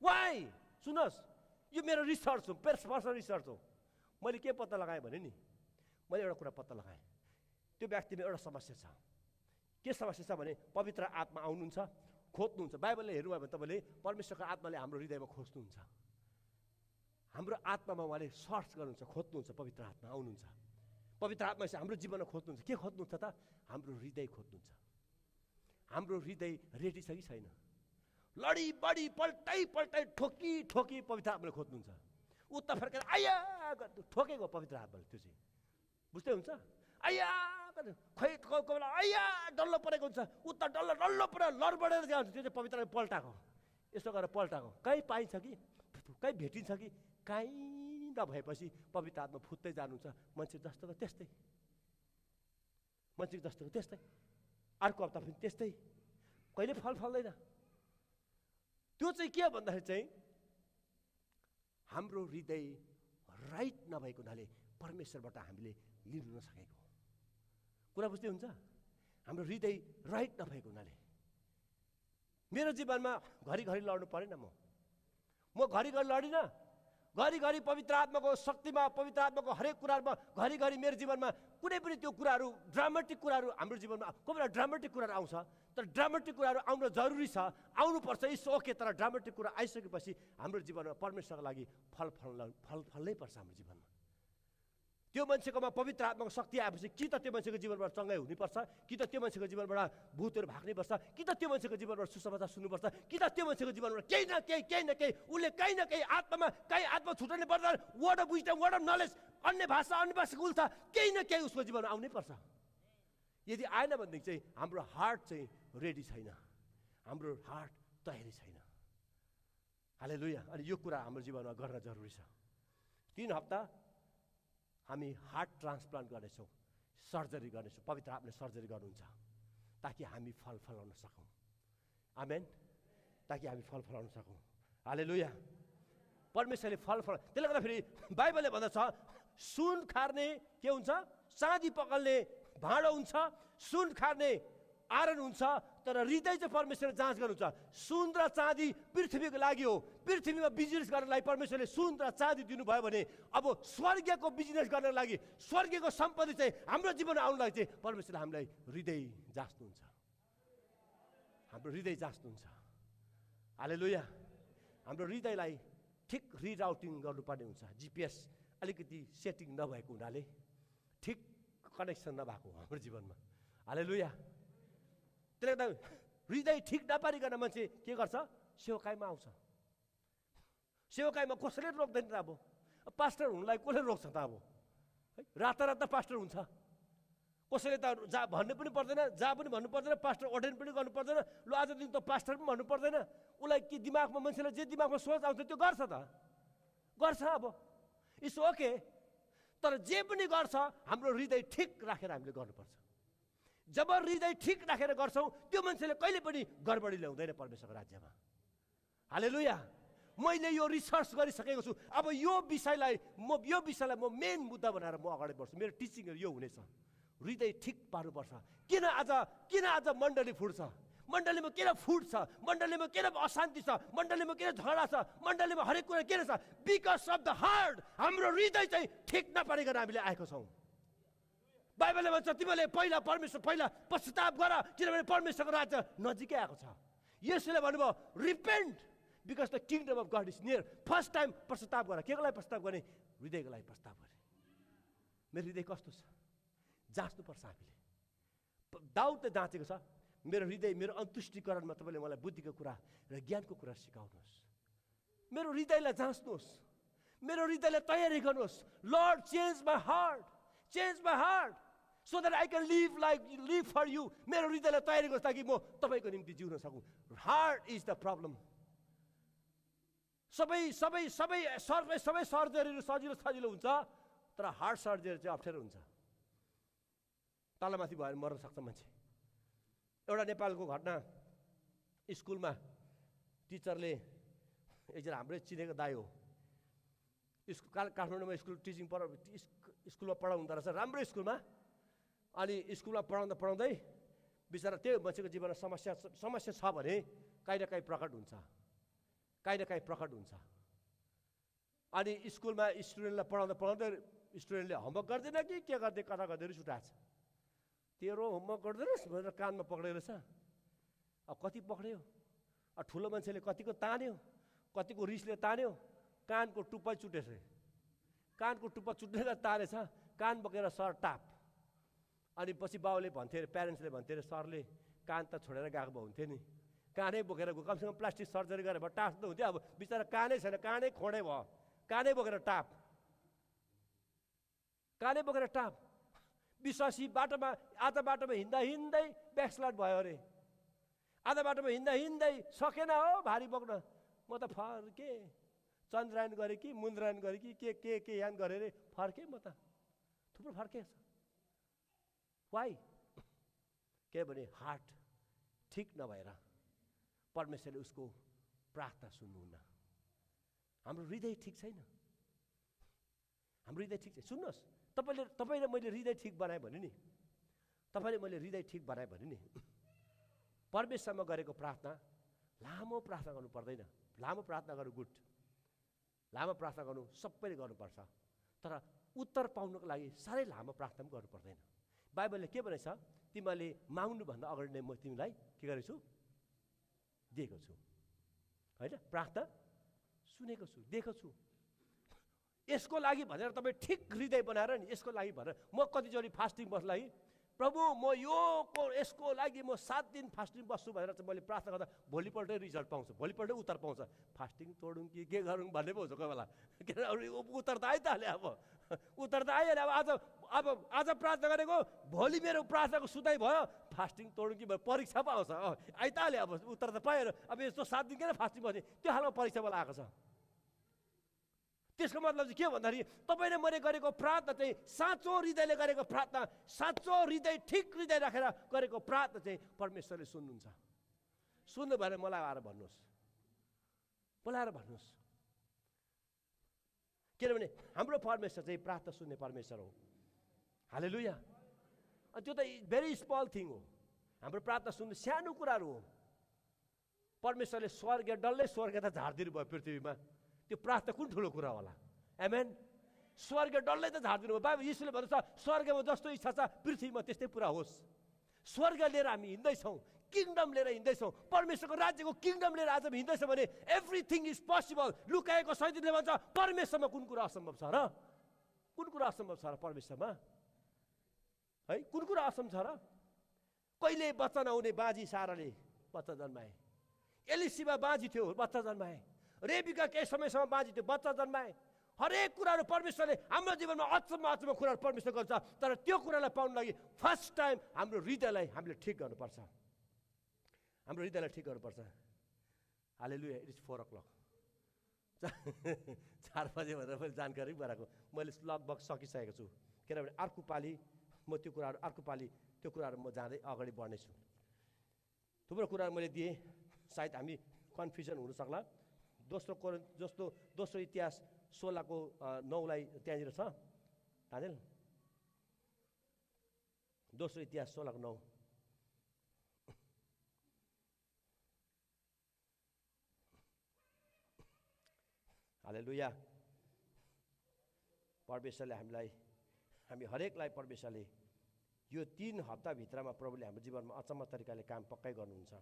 वाइ? सुन्नुहोस्, यो मेरो रिसर्च हो, पर्सनल रिसर्च हो। मैले के पत्ता लगाएँ भने नि, मैले एउटा कुरा पत्ता लगाएँ, त्यो व्यक्तिमा एउटा समस्या छ। के समस्या छ भने पवित्र आत्मा आउनुहुन्छ, खोज्नुहुन्छ। बाइबलले हेर्नुभयो भने तपाईँले परमेश्वरको आत्माले हाम्रो हृदयमा खोज्नुहुन्छ, हाम्रो आत्मामा उहाँले सर्च गर्नुहुन्छ, खोज्नुहुन्छ। पवित्र आत्मा आउनुहुन्छ, पवित्र आत्मा चाहिँ हाम्रो जीवनमा खोज्नुहुन्छ। के खोज्नुहुन्छ त? हाम्रो हृदय खोज्नुहुन्छ। हाम्रो हृदय रेडी छ कि छैन? लडी बडी पल्टाइ ठोकी पवित्र आत्माले खोज्नुहुन्छ। उता फर्केर आया ठोकेको पवित्र आत्माले, त्यो चाहिँ बुझ्दै हुन्छ। आया खै कोही बेला आया डल्लो परेको हुन्छ, उता डल्लो परेर लडबडेर जान्छ, त्यो चाहिँ पवित्र पल्टाएको। यसो गरेर पल्टाएको कहीँ पाइन्छ कि, कहीँ भेटिन्छ कि? कहीँ नभएपछि पवित्र आत्मा फुत्दै जानुहुन्छ। मान्छे जस्तोको त्यस्तै, मान्छे जस्तोको त्यस्तै, अर्को हप्ता पनि त्यस्तै, कहिले फल फल्दैन। त्यो चाहिँ के भन्दाखेरि चाहिँ हाम्रो हृदय राइट नभएको हुनाले परमेश्वरबाट हामीले लिनु नसकेको कुरा बुझ्दै हुन्छ। हाम्रो हृदय राइट नभएको हुनाले मेरो जीवनमा घरिघरि लड्नु परेन। म घरिघरि लडिनँ। घरिघरि पवित्र आत्माको शक्तिमा, पवित्र आत्माको हरेक कुरामा घरिघरि मेरो जीवनमा कुनै पनि त्यो कुराहरू, ड्रामेटिक कुराहरू हाम्रो जीवनमा कोही बेला ड्रामेटिक कुराहरू आउँछ। तर ड्रामेटिक कुराहरू आउन जरुरी छ, आउनुपर्छ, इट्स ओके। तर ड्रामेटिक कुरा आइसकेपछि हाम्रो जीवनमा परमेश्वरको लागि फल्नै पर्छ हाम्रो जीवनमा। त्यो मान्छेकोमा पवित्र आत्माको शक्ति आएपछि कि त त्यो मान्छेको जीवनबाट चङ्गाइ हुनुपर्छ, कि त त्यो मान्छेको जीवनबाट भूतहरू भाग्नुपर्छ, कि त त्यो मान्छेको जीवनबाट सुसमाचार सुन्नुपर्छ, कि त त्यो मान्छेको जीवनबाट केही न केही उसले कहीँ न कहीँ आत्मा छुटाउनु पर्छ। Word of wisdom, word of knowledge, अन्य भाषाको उल्था केही न केही उसको जीवनमा आउनै पर्छ। यदि आएन भनेदेखि चाहिँ हाम्रो हार्ट चाहिँ रेडी छैन, हाम्रो हार्ट तयारी छैन। हालेलुया। अनि यो कुरा हाम्रो जीवनमा गर्न जरुरी छ। 3 हप्ता हामी हार्ट ट्रान्सप्लान्ट गर्नेछौँ, सर्जरी गर्नेछौँ। पवित्र आत्माले सर्जरी गर्नुहुन्छ ताकि हामी फल फलाउन सकौँ। आमेन। ताकि हामी फल फलाउन सकौँ। हालेलुया। परमेश्वरले फल त्यसले गर्दाखेरि बाइबलले भन्दछ सुन खार्ने के हुन्छ? चाँदी पकल्ने भाँडो हुन्छ, सुन खार्ने आरण हुन्छ, तर हृदय चाहिँ परमेश्वरले जाँच गर्नुहुन्छ। सुन र चाँदी पृथ्वीको लागि हो। पृथ्वीमा बिजनेस गर्नलाई परमेश्वरले सुन र चाँदी दिनुभयो भने अब स्वर्गीयको बिजनेस गर्नको लागि, स्वर्गीयको सम्पत्ति चाहिँ हाम्रो जीवनमा आउनको लागि चाहिँ परमेश्वरले हामीलाई हृदय जाँच्नुहुन्छ, हाम्रो हृदय जाँच्नुहुन्छ। हालेलुया। हाम्रो हृदयलाई ठिक रिराउटिङ गर्नुपर्ने हुन्छ। जिपिएस अलिकति सेटिङ नभएको हुनाले, ठिक कनेक्सन नभएको हाम्रो जीवनमा। हालेलुया। त्यसले गर्दा हृदय ठिक नपारिकन मान्छे के गर्छ? सेवकाईमा आउँछ। सेवकाईमा कसैले रोक्दैन त। अब पास्टर हुनुलाई कसले रोक्छ त? अब है राता पास्टर हुन्छ कसैले त जा भन्ने पनि पर्दैन जा पनि भन्नु पर्दैन पास्टर अर्डेन पनि गर्नु पर्दैन ल आजदेखि त पास्टर पनि भन्नु पर्दैन उसलाई के दिमागमा मान्छेलाई जे दिमागमा सोच आउँछ त्यो गर्छ त गर्छ अब इट्स ओके तर जे पनि गर्छ हाम्रो हृदय ठिक राखेर हामीले गर्नुपर्छ जब हृदय ठिक राखेर गर्छौँ त्यो मान्छेले कहिले पनि गडबडी ल्याउँदैन परमेश्वरको राज्यमा हालेलुया मैले यो रिसर्च गरिसकेको छु अब यो विषयलाई म मेन मुद्दा बनाएर म अगाडि बढ्छु मेरो टिचिङहरू यो हुनेछ हृदय ठिक पार्नुपर्छ किन आज मण्डली फुट्छ मण्डलीमा किन फुट्छ मण्डलीमा किन अशान्ति छ मण्डलीमा किन झगडा छ मण्डलीमा हरेक कुरा किन छ बिकज अफ द हार्ट हाम्रो हृदय चाहिँ ठिक नपारिकन हामीले आएको छौँ बाइबलले भन्छ तिमीले पहिला पश्चाताप गर किनभने परमेश्वरको राज्य नजिकै आएको छ यसैले भन्नुभयो repent because the kingdom of God is near first time पश्चाताप गर केको लागि पश्चाताप गर्ने हृदयको लागि पश्चाताप गर्ने मेरो हृदय कस्तो छ जाँच्नुपर्छ हामीले दाउदले जाँचेको छ मेरो हृदय मेरो अन्तुष्टिकरणमा तपाईँले मलाई बुद्धिको कुरा र ज्ञानको कुरा सिकाउनुहोस् मेरो हृदयलाई जाँच्नुहोस् मेरो हृदयलाई तयारी गर्नुहोस् lord change my heart so that I can live for you मेरो हृदयलाई तयारी गर्नुहोस् ताकि म तपाईँको निम्ति जिउन सकूँ हार्ट इज द प्रब्लम सबै सर्जरीहरू सजिलो हुन्छ तर हार्ट सर्जरी चाहिँ अप्ठ्यारो हुन्छ तलमाथि भएर मर्न सक्छ मान्छे एउटा नेपालको घटना स्कुलमा टिचरले एकजना हाम्रै चिनेको दाइ हो काठमाडौँमा स्कुलमा पढाउँदो रहेछ राम्रो स्कुलमा अनि स्कुलमा पढाउँदै बिचरा त्यो मान्छेको जीवनमा समस्या छ भने काहीँ न काहीँ प्रकट हुन्छ अनि स्कुलमा स्टुडेन्टलाई पढाउँदै स्टुडेन्टले होमवर्क गर्दैन कि के गर्दै कता गर्दै रिस उठाएको छ तेरो होमवर्क गर्दैनस् भनेर कानमा पक्रेको रहेछ अब कति पक्रियो अब ठुलो मान्छेले कतिको तान्यो कतिको रिसले तान्यो कानको टुप्पा चुटेछ कानको टुप्पा चुटेर तानेछ कान बोकेर सर टाप अनि पछि बाउले भन्थे प्यारेन्ट्सले भन्थे सरले कान त छोडेर गएको भए हुन्थ्यो नि कानै बोकेर गयो कमसेकम प्लास्टिक सर्जरी गरेर भए टाप त हुन्थ्यो अब बिचरा कानै छैन कानै खोडे भयो कानै बोकेर टाप विश्वासी आधा बाटोमा हिँड्दै ब्याकस्लाइड भयो अरे आधा बाटोमा हिँड्दै सकेन हो भारी बोक्न म त फर्के चन्द्रायन गरेँ कि मुन्द्रायन गरेँ कि के यान गरेँ अरे फर्केँ म त थुप्रो फर्केछ वाइ के भने हार्ट ठिक नभएर परमेश्वरले उसको प्रार्थना सुन्नुहुन्न हाम्रो हृदय ठिक छैन हाम्रो हृदय ठिक छैन सुन्नुहोस् तपाईँले मैले हृदय ठिक बनाएँ भने नि परमेश्वरमा गरेको प्रार्थना लामो प्रार्थना गर्नु पर्दैन लामो प्रार्थना गर्नु गुड लामो प्रार्थना गर्नु सबैले गर्नुपर्छ तर उत्तर पाउनको लागि साह्रै लामो प्रार्थना पनि गर्नु पर्दैन बाइबलले के भनेछ तिमीले माग्नुभन्दा अगाडि नै म तिमीलाई के गरेछु दिएको छु होइन प्रार्थना सुनेको छु दिएको छु यसको लागि भनेर तपाईँ ठिक हृदय बनाएर नि यसको लागि भनेर म कतिचोटि फास्टिङ बस्ला प्रभु म यसको लागि म 7 दिन फास्टिङ बस्छु भनेर चाहिँ मैले प्रार्थना गर्दा भोलिपल्टै रिजल्ट पाउँछु भोलिपल्टै उत्तर पाउँछ फास्टिङ तोडौँ कि के गरौँ भन्ने पो हुन्छ कोही बेला किनभने उत्तर त आइहाल्यो अब उत्तर त आइहाल्यो अब आज प्रार्थना गरेको भोलि मेरो प्रार्थनाको सुधाइ भयो फास्टिङ तोडौँ कि परीक्षा पो आउँछ आइहाल्यो अब उत्तर त पाएर अब यस्तो 7 दिन किन फास्टिङ बस्ने त्यो खालको परीक्षा बेला आएको छ त्यसको मतलब चाहिँ के भन्दाखेरि तपाईँले मैले गरेको प्रार्थना चाहिँ साँचो हृदयले गरेको प्रार्थना साँचो हृदय ठिक हृदय राखेर गरेको प्रार्थना चाहिँ परमेश्वरले सुन्नुहुन्छ सुन्नु भएर मलाई आएर भन्नुहोस् किनभने हाम्रो परमेश्वर चाहिँ प्रार्थना सुन्ने परमेश्वर हो हालेलुया अनि त्यो त भेरी स्मल थिङ हो हाम्रो प्रार्थना सुन्ने सानो कुराहरू हो परमेश्वरले डल्लै स्वर्ग त झारिदिनु भयो पृथ्वीमा त्यो प्रार्थना कुन ठुलो कुरा होला आमेन स्वर्ग डल्लै त झारिदिनु भयो बाइबल यीशुले भन्छ स्वर्गमा जस्तो इच्छा छ पृथ्वीमा त्यस्तै पुरा होस् स्वर्ग लिएर हामी हिँड्दैछौँ किङडम लिएर हिँड्दैछौँ परमेश्वरको राज्यको किङडम लिएर आज हामी हिँड्दैछौँ भने एभ्रिथिङ इज पोसिबल लुकाएको सैतानले भन्छ परमेश्वरमा कुन कुरा असम्भव छ र परमेश्वरमा है कुन कुरा असम्भव छ र कहिले बच्चा नहुने बाजी साराले बच्चा जन्माए एलिसीमा बाजी थियो बच्चा जन्माए रेबिका केही समयसम्म बाँची थियो बच्चा जन्माए हरेक कुराहरू परमेश्वरले हाम्रो जीवनमा अचम्म कुराहरू परमेश्वर गर्छ। तर त्यो कुरालाई पाउनु लागि फर्स्ट टाइम हाम्रो हृदयलाई हामीले ठिक गर्नुपर्छ। हाम्रो हृदयलाई ठिक गर्नुपर्छ। हालेलुया। It is 4 o'clock। 4 बजे भनेर मैले जानकारी गराएको, मैले लगभग सकिसकेको छु। किनभने अर्को पालि म त्यो कुराहरू म जाँदै अगाडि बढ्नेछु। थुप्रो कुराहरू मैले दिएँ, सायद हामी कन्फ्युजन हुनसक्ला। दोस्रो इतिहास 16:9 त्यहाँनिर छ दानिएल। दोस्रो इतिहास 16:9। हालेलुया। परमेश्वरले हामी हरेकलाई परमेश्वरले यो 3 हप्ताभित्रमा प्रभुले हाम्रो जीवनमा अचम्म तरिकाले काम पक्कै गर्नुहुन्छ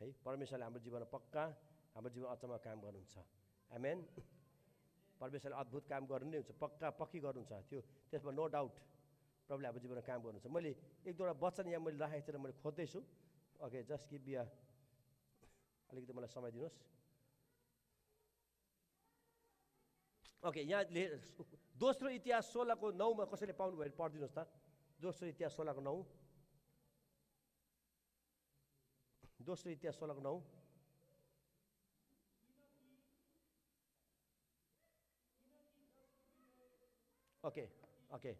है। परमेश्वरले हाम्रो जीवनमा पक्का हाम्रो जीवनमा अचम्म काम गर्नुहुन्छ। आमेन। परमेश्वरले अद्भुत काम गर्नु नै हुन्छ, पक्की गर्नुहुन्छ। त्यसमा नो डाउट प्रभुले हाम्रो जीवनमा काम गर्नुहुन्छ। मैले 1-2 वचन यहाँ मैले राखेको थिएँ, मैले खोज्दैछु। ओके, जस्ट गिभ मी अलिकति मलाई समय दिनुहोस्। ओके, यहाँ दोस्रो इतिहास 16:9 कसैले पाउनु भयो पढिदिनुहोस् त। दोस्रो इतिहास 16:9। दोस्रो इतिहास 16:9। ओके ओके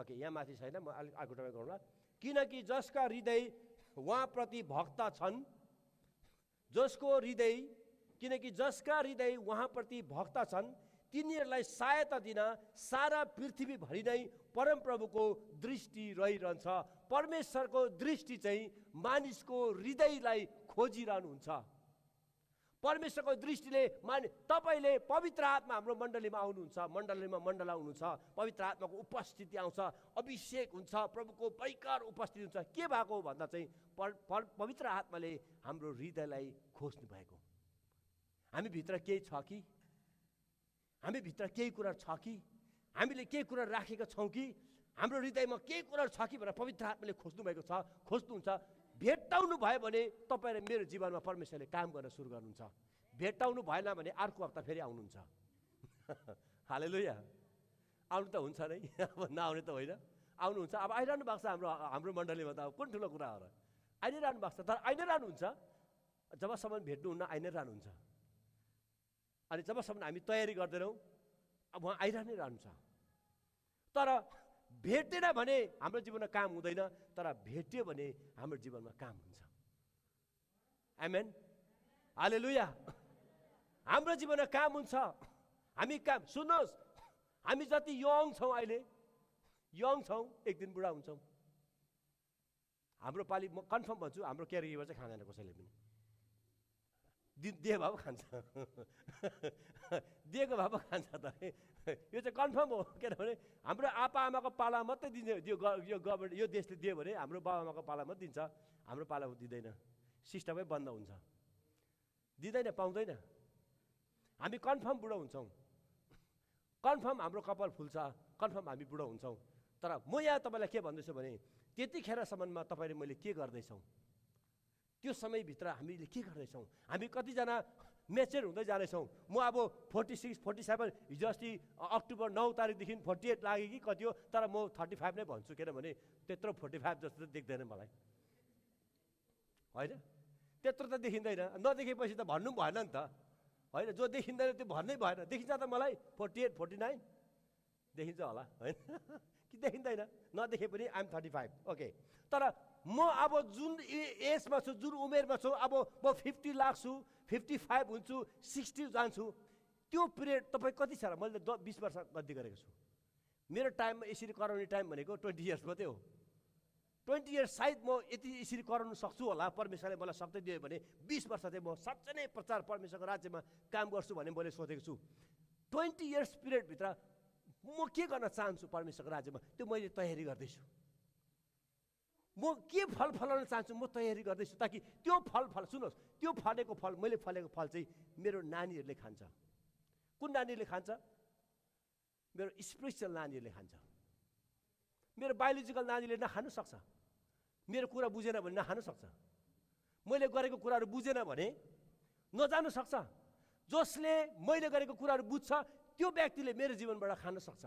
ओके, यहाँ माथि छैन, म अलिक अर्को टाइम गरौँला। किनकि जसका हृदय उहाँप्रति भक्त छन्, किनकि जसका हृदय उहाँप्रति भक्त छन् तिनीहरूलाई सहायता दिन सारा पृथ्वीभरि नै परमप्रभुको दृष्टि रहिरहन्छ। परमेश्वरको दृष्टि चाहिँ मानिसको हृदयलाई खोजिरहनुहुन्छ। परमेश्वरको दृष्टिले तपाईले पवित्र आत्मा हाम्रो मण्डलीमा आउनुहुन्छ, मण्डल आउनुहुन्छ, पवित्र आत्माको उपस्थिति आउँछ, अभिषेक हुन्छ, प्रभुको भयङ्कर उपस्थिति हुन्छ। के भएको भन्दा चाहिँ पवित्र आत्माले हाम्रो हृदयलाई खोज्नु भएको। हामी भित्र केही छ कि, हामी भित्र केही कुरा छ कि, हामीले केही कुरा राखेका छौँ कि, हाम्रो हृदयमा केही कुरा छ कि भनेर पवित्र आत्माले खोज्नु भएको छ, खोज्नुहुन्छ। भेट्टाउनु भयो भने तपाईँ र मेरो जीवनमा परमेश्वरले काम गर्न सुरु गर्नुहुन्छ। भेट्टाउनु भएन भने अर्को हप्ता फेरि आउनुहुन्छ। हालेलुया। आउनु त हुन्छ नै, अब नआउने त होइन, आउनुहुन्छ। अब आइरहनु भएको छ हाम्रो मण्डलीमा त अब कुन ठुलो कुरा हो र, आइ नै रहनु भएको छ। तर आइ नै रहनुहुन्छ, जबसम्म भेट्नुहुन्न आइ नै रहनुहुन्छ। अनि जबसम्म हामी तयारी गर्दैनौँ अब उहाँ आइरहनै रहन्छ। तर भेटेन भने हाम्रो जीवनमा काम हुँदैन, तर भेट्यो भने हाम्रो जीवनमा काम हुन्छ। आमेन। हालेलुया। हाम्रो जीवनमा काम हुन्छ। हामी काम, सुन्नुहोस्, हामी जति यङ छौँ, अहिले यङ छौँ, एक दिन बुढा हुन्छौँ। हाम्रो पालि म कन्फर्म भन्छु, हाम्रो केयरगिभर चाहिँ खाँदैन कसैले पनि। दिए भए खान्छ, दिएको भए खान्छ त। यो चाहिँ कन्फर्म हो। किनभने हाम्रो आप्पा आमाको पाला मात्रै दिन्छ। यो गभर्मेन्ट, यो देशले दियो भने हाम्रो बाबा आमाको पाला मात्रै दिन्छ, हाम्रो पालामा दिँदैन। सिस्टमै बन्द हुन्छ, दिँदैन, पाउँदैन। हामी कन्फर्म बुढो हुन्छौँ, कन्फर्म हाम्रो कपाल फुल्छ, कन्फर्म हामी बुढो हुन्छौँ। तर म यहाँ तपाईँलाई के भन्दैछु भने त्यतिखेरसम्ममा तपाईँले मैले के गर्दैछौँ, त्यो समयभित्र हामीले के गर्दैछौँ। हामी कतिजना मेच्योर हुँदै जाँदैछौँ। म अब 46, 47, हिजो अस्ति अक्टोबर 9 तारिकदेखि 48 लाग्यो कि कति हो, तर म 35 नै भन्छु। किनभने त्यत्रो 45 जस्तो त देख्दैन मलाई, होइन? त्यत्रो त देखिँदैन। नदेखेपछि त भन्नु भएन नि त, होइन? जो देखिँदैन त्यो भन्नै भएन। देखिन्छ त मलाई 48, 49 देखिन्छ होला, होइन? कि देखिँदैन? नदेखे पनि आइएम 35। ओके, तर म अब जुन एजमा छु, जुन उमेरमा छु, अब म 50 लाग्छु, 55 हुन्छु, 60 जान्छु, त्यो पिरियड तपाईँ कति छ र? मैले 20 वर्ष गद्दी गरेको छु। मेरो टाइममा यसरी कराउने टाइम भनेको 20 इयर्स मात्रै हो। 20 इयर्स सायद म यसरी कराउनु सक्छु होला, परमेश्वरले मलाई शक्ति दियो भने। 20 वर्ष चाहिँ म साँच्चै नै प्रचार परमेश्वरको राज्यमा काम गर्छु भन्ने मैले सोचेको छु। 20 इयर्स पिरियडभित्र म के गर्न चाहन्छु परमेश्वरको राज्यमा, त्यो मैले तयारी गर्दैछु। म म के फल फलाउन चाहन्छु, म तयारी गर्दैछु ताकि त्यो फल सुन्नुहोस्, त्यो फलेको फल, मैले फलेको फल चाहिँ मेरो नानीहरूले खान्छ। कुन नानीहरूले खान्छ? मेरो स्पिरिचुअल नानीहरूले खान्छ। मेरो बायोलोजिकल नानीले नखानु सक्छ, मेरो कुरा बुझेन भने नखानु सक्छ, मैले गरेको कुराहरू बुझेन भने नजानु सक्छ। जसले मैले गरेको कुराहरू बुझ्छ त्यो व्यक्तिले मेरो जीवनबाट खान सक्छ।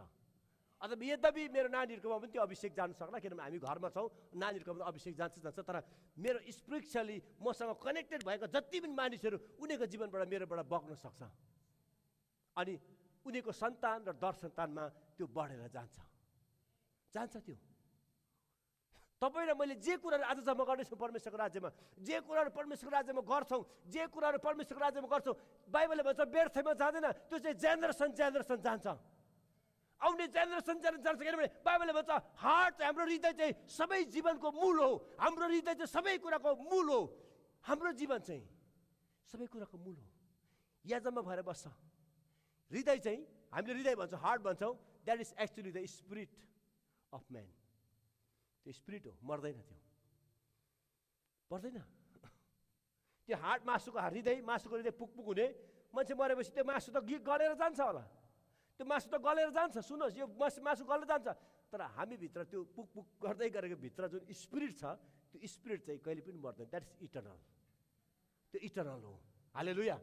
अथवा यद्यपि मेरो नानीहरूकोमा पनि त्यो अभिषेक जानु सक्ला, किनभने हामी घरमा छौँ, नानीहरूकोमा अभिषेक जान्छ, तर मेरो स्पिरिचुअली मसँग कनेक्टेड भएको जति पनि मानिसहरू उनीहरूको जीवनबाट मेरोबाट बग्न सक्छ अनि उनीहरूको सन्तान र दर सन्तानमा त्यो बढेर जान्छ त्यो। तपाईँ र मैले जे कुराहरू आज जम्मा गर्दैछौँ परमेश्वरको राज्यमा, जे कुराहरू परमेश्वरको राज्यमा गर्छौँ, जे कुराहरू परमेश्वरको राज्यमा गर्छौँ, बाइबलले भन्छ व्यर्थमा जाँदैन, त्यो चाहिँ जेनेरेसन जान्छ, आउने जेनेरेसन जान्छ। किनभने बाइबलले भन्छ हार्ट, हाम्रो हृदय चाहिँ सबै जीवनको मूल हो, हाम्रो हृदय चाहिँ सबै कुराको मूल हो, हाम्रो जीवन चाहिँ सबै कुराको मूल हो, यहाँ जम्मा भएर बस्छ। हृदय चाहिँ हामीले हृदय भन्छौँ, हार्ट भन्छौँ, that is actually the spirit of man. त्यो स्पिरिट हो, मर्दैन, त्यो पर्दैन। त्यो हार्ट, मासुको मासुको हृदय पुकपुक हुने, मान्छे मरेपछि त्यो मासु त गलेर जान्छ होला, त्यो मासु त गलेर जान्छ। सुन्नुहोस्, यो मासु गलेर जान्छ, तर हामीभित्र त्यो पुकपुक गर्दै गरेको भित्र जुन स्पिरिट छ, त्यो स्पिरिट चाहिँ कहिले पनि मर्दैन। द्याट इज इटर्नल, त्यो इटर्नल हो। हालेलुया।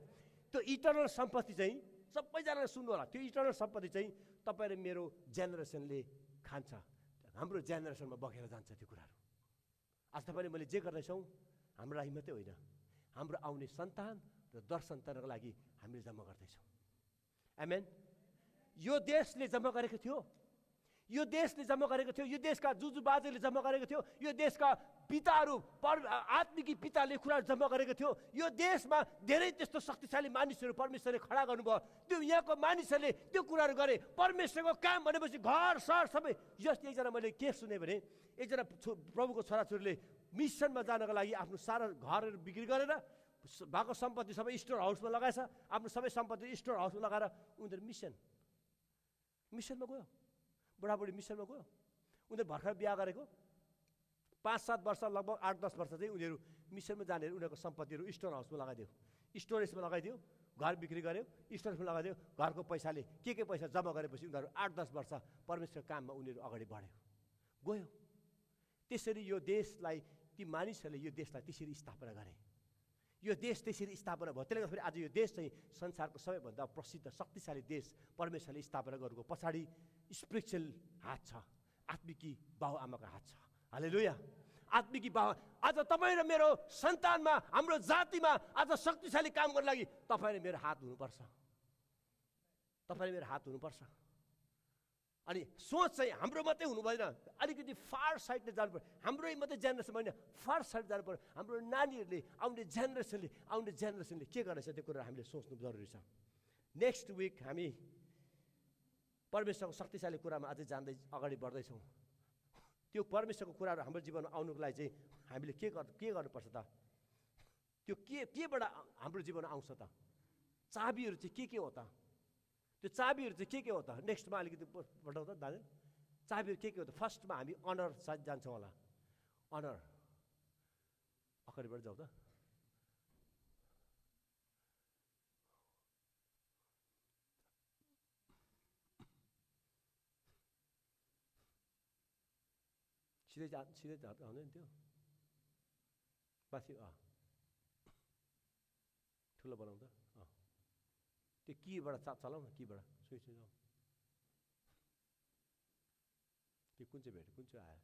त्यो इटर्नल सम्पत्ति चाहिँ सबैजनाले सुन्नु होला, त्यो इटर्नल सम्पत्ति चाहिँ तपाईँ र मेरो जेनेरेसनले खान्छ, हाम्रो जेनेरेसनमा बगेर जान्छ त्यो कुराहरू। आज तपाईँले मैले जे गर्दैछौँ हाम्रो लागि मात्रै होइन, हाम्रो आउने सन्तान र दर सन्तानको लागि हामीले जम्मा गर्दैछौँ। आमेन। यो देशले जम्मा गरेको थियो, यो देशले जम्मा गरेको थियो, यो देशका जुजु बाजेले जम्मा गरेको थियो, यो देशका पिताहरू आत्मिकी पिताले कुराहरू जम्मा गरेको थियो। यो देशमा धेरै त्यस्तो शक्तिशाली मानिसहरू परमेश्वरले खडा गर्नुभयो, त्यो यहाँको मानिसहरूले त्यो कुराहरू गरे। परमेश्वरको काम भनेपछि घर सहर सबै। जस्तै एकजना मैले के सुने भने, एकजना प्रभुको छोराछोरीले मिसनमा जानको लागि आफ्नो सारा घरहरू बिक्री गरेर भएको सम्पत्ति सबै स्टोर हाउसमा लगाएछ, आफ्नो सबै सम्पत्ति स्टोर हाउसमा लगाएर उनीहरू मिसनमा गयो, बुढाबुढी मिसनमा गयो। उनीहरू भर्खर बिहा गरेको 5-7 वर्ष, लगभग 8-10 वर्ष चाहिँ उनीहरू मिसनमा जाने उनीहरूको सम्पत्तिहरू स्टोर हाउसमा लगाइदियो, स्टोरेजमा लगाइदियो, घर बिक्री गर्यो, स्टोरेजमा लगाइदियो। घरको पैसाले के पैसा जम्मा गरेपछि उनीहरू 8-10 वर्ष परमेश्वरको काममा उनीहरू अगाडि बढ्यो, गयो। त्यसरी यो देशलाई, ती मानिसहरूले यो देशलाई त्यसरी स्थापना गरे, यो देश त्यसरी स्थापना भयो। त्यसले गर्दाखेरि आज यो देश चाहिँ संसारको सबैभन्दा प्रसिद्ध शक्तिशाली देश परमेश्वरले स्थापना गर्नुको पछाडि स्पिरिचुअल हात छ, आत्मिकी बाबुआमाको हात छ। हालेलुया। आत्मिकी बाबु, आज तपाईँ र मेरो सन्तानमा, हाम्रो जातिमा आज शक्तिशाली काम गर्नको लागि तपाईँ र मेरो हात हुनुपर्छ, तपाईँ र मेरो हात हुनुपर्छ। अनि सोच चाहिँ हाम्रो मात्रै हुनु भएन, अलिकति फार साइडले जानु पर्यो, हाम्रै मात्रै जेनेरेसन होइन, फार साइड जानु पर्यो। हाम्रो नानीहरूले, आउने जेनेरेसनले के गर्दैछ त्यो कुरा हामीले सोच्नु जरुरी छ। नेक्स्ट विक हामी परमेश्वरको शक्तिशाली कुरामा अझै जान्दै अगाडि बढ्दैछौँ। त्यो परमेश्वरको कुराहरू हाम्रो जीवनमा आउनुको लागि चाहिँ हामीले के गर्नुपर्छ त? त्यो केबाट हाम्रो जीवनमा आउँछ त? चाबीहरू चाहिँ के हो त? त्यो चाबीहरू चाहिँ के हो त? नेक्स्टमा अलिकति पठाउँ त दाजु। चाबीहरू के हो त? फर्स्टमा हामी अनर साथ जान्छौँ होला, अनर अगाडिबाट जाउँ त। सिधै आउँदैन त्यो माथि, ठुलो बनाउँ त। त्यो कीबाट चलाउँ न, कीबाट स्विच जाउँ। त्यो कुन चाहिँ भेट्यो, कुन चाहिँ आयो?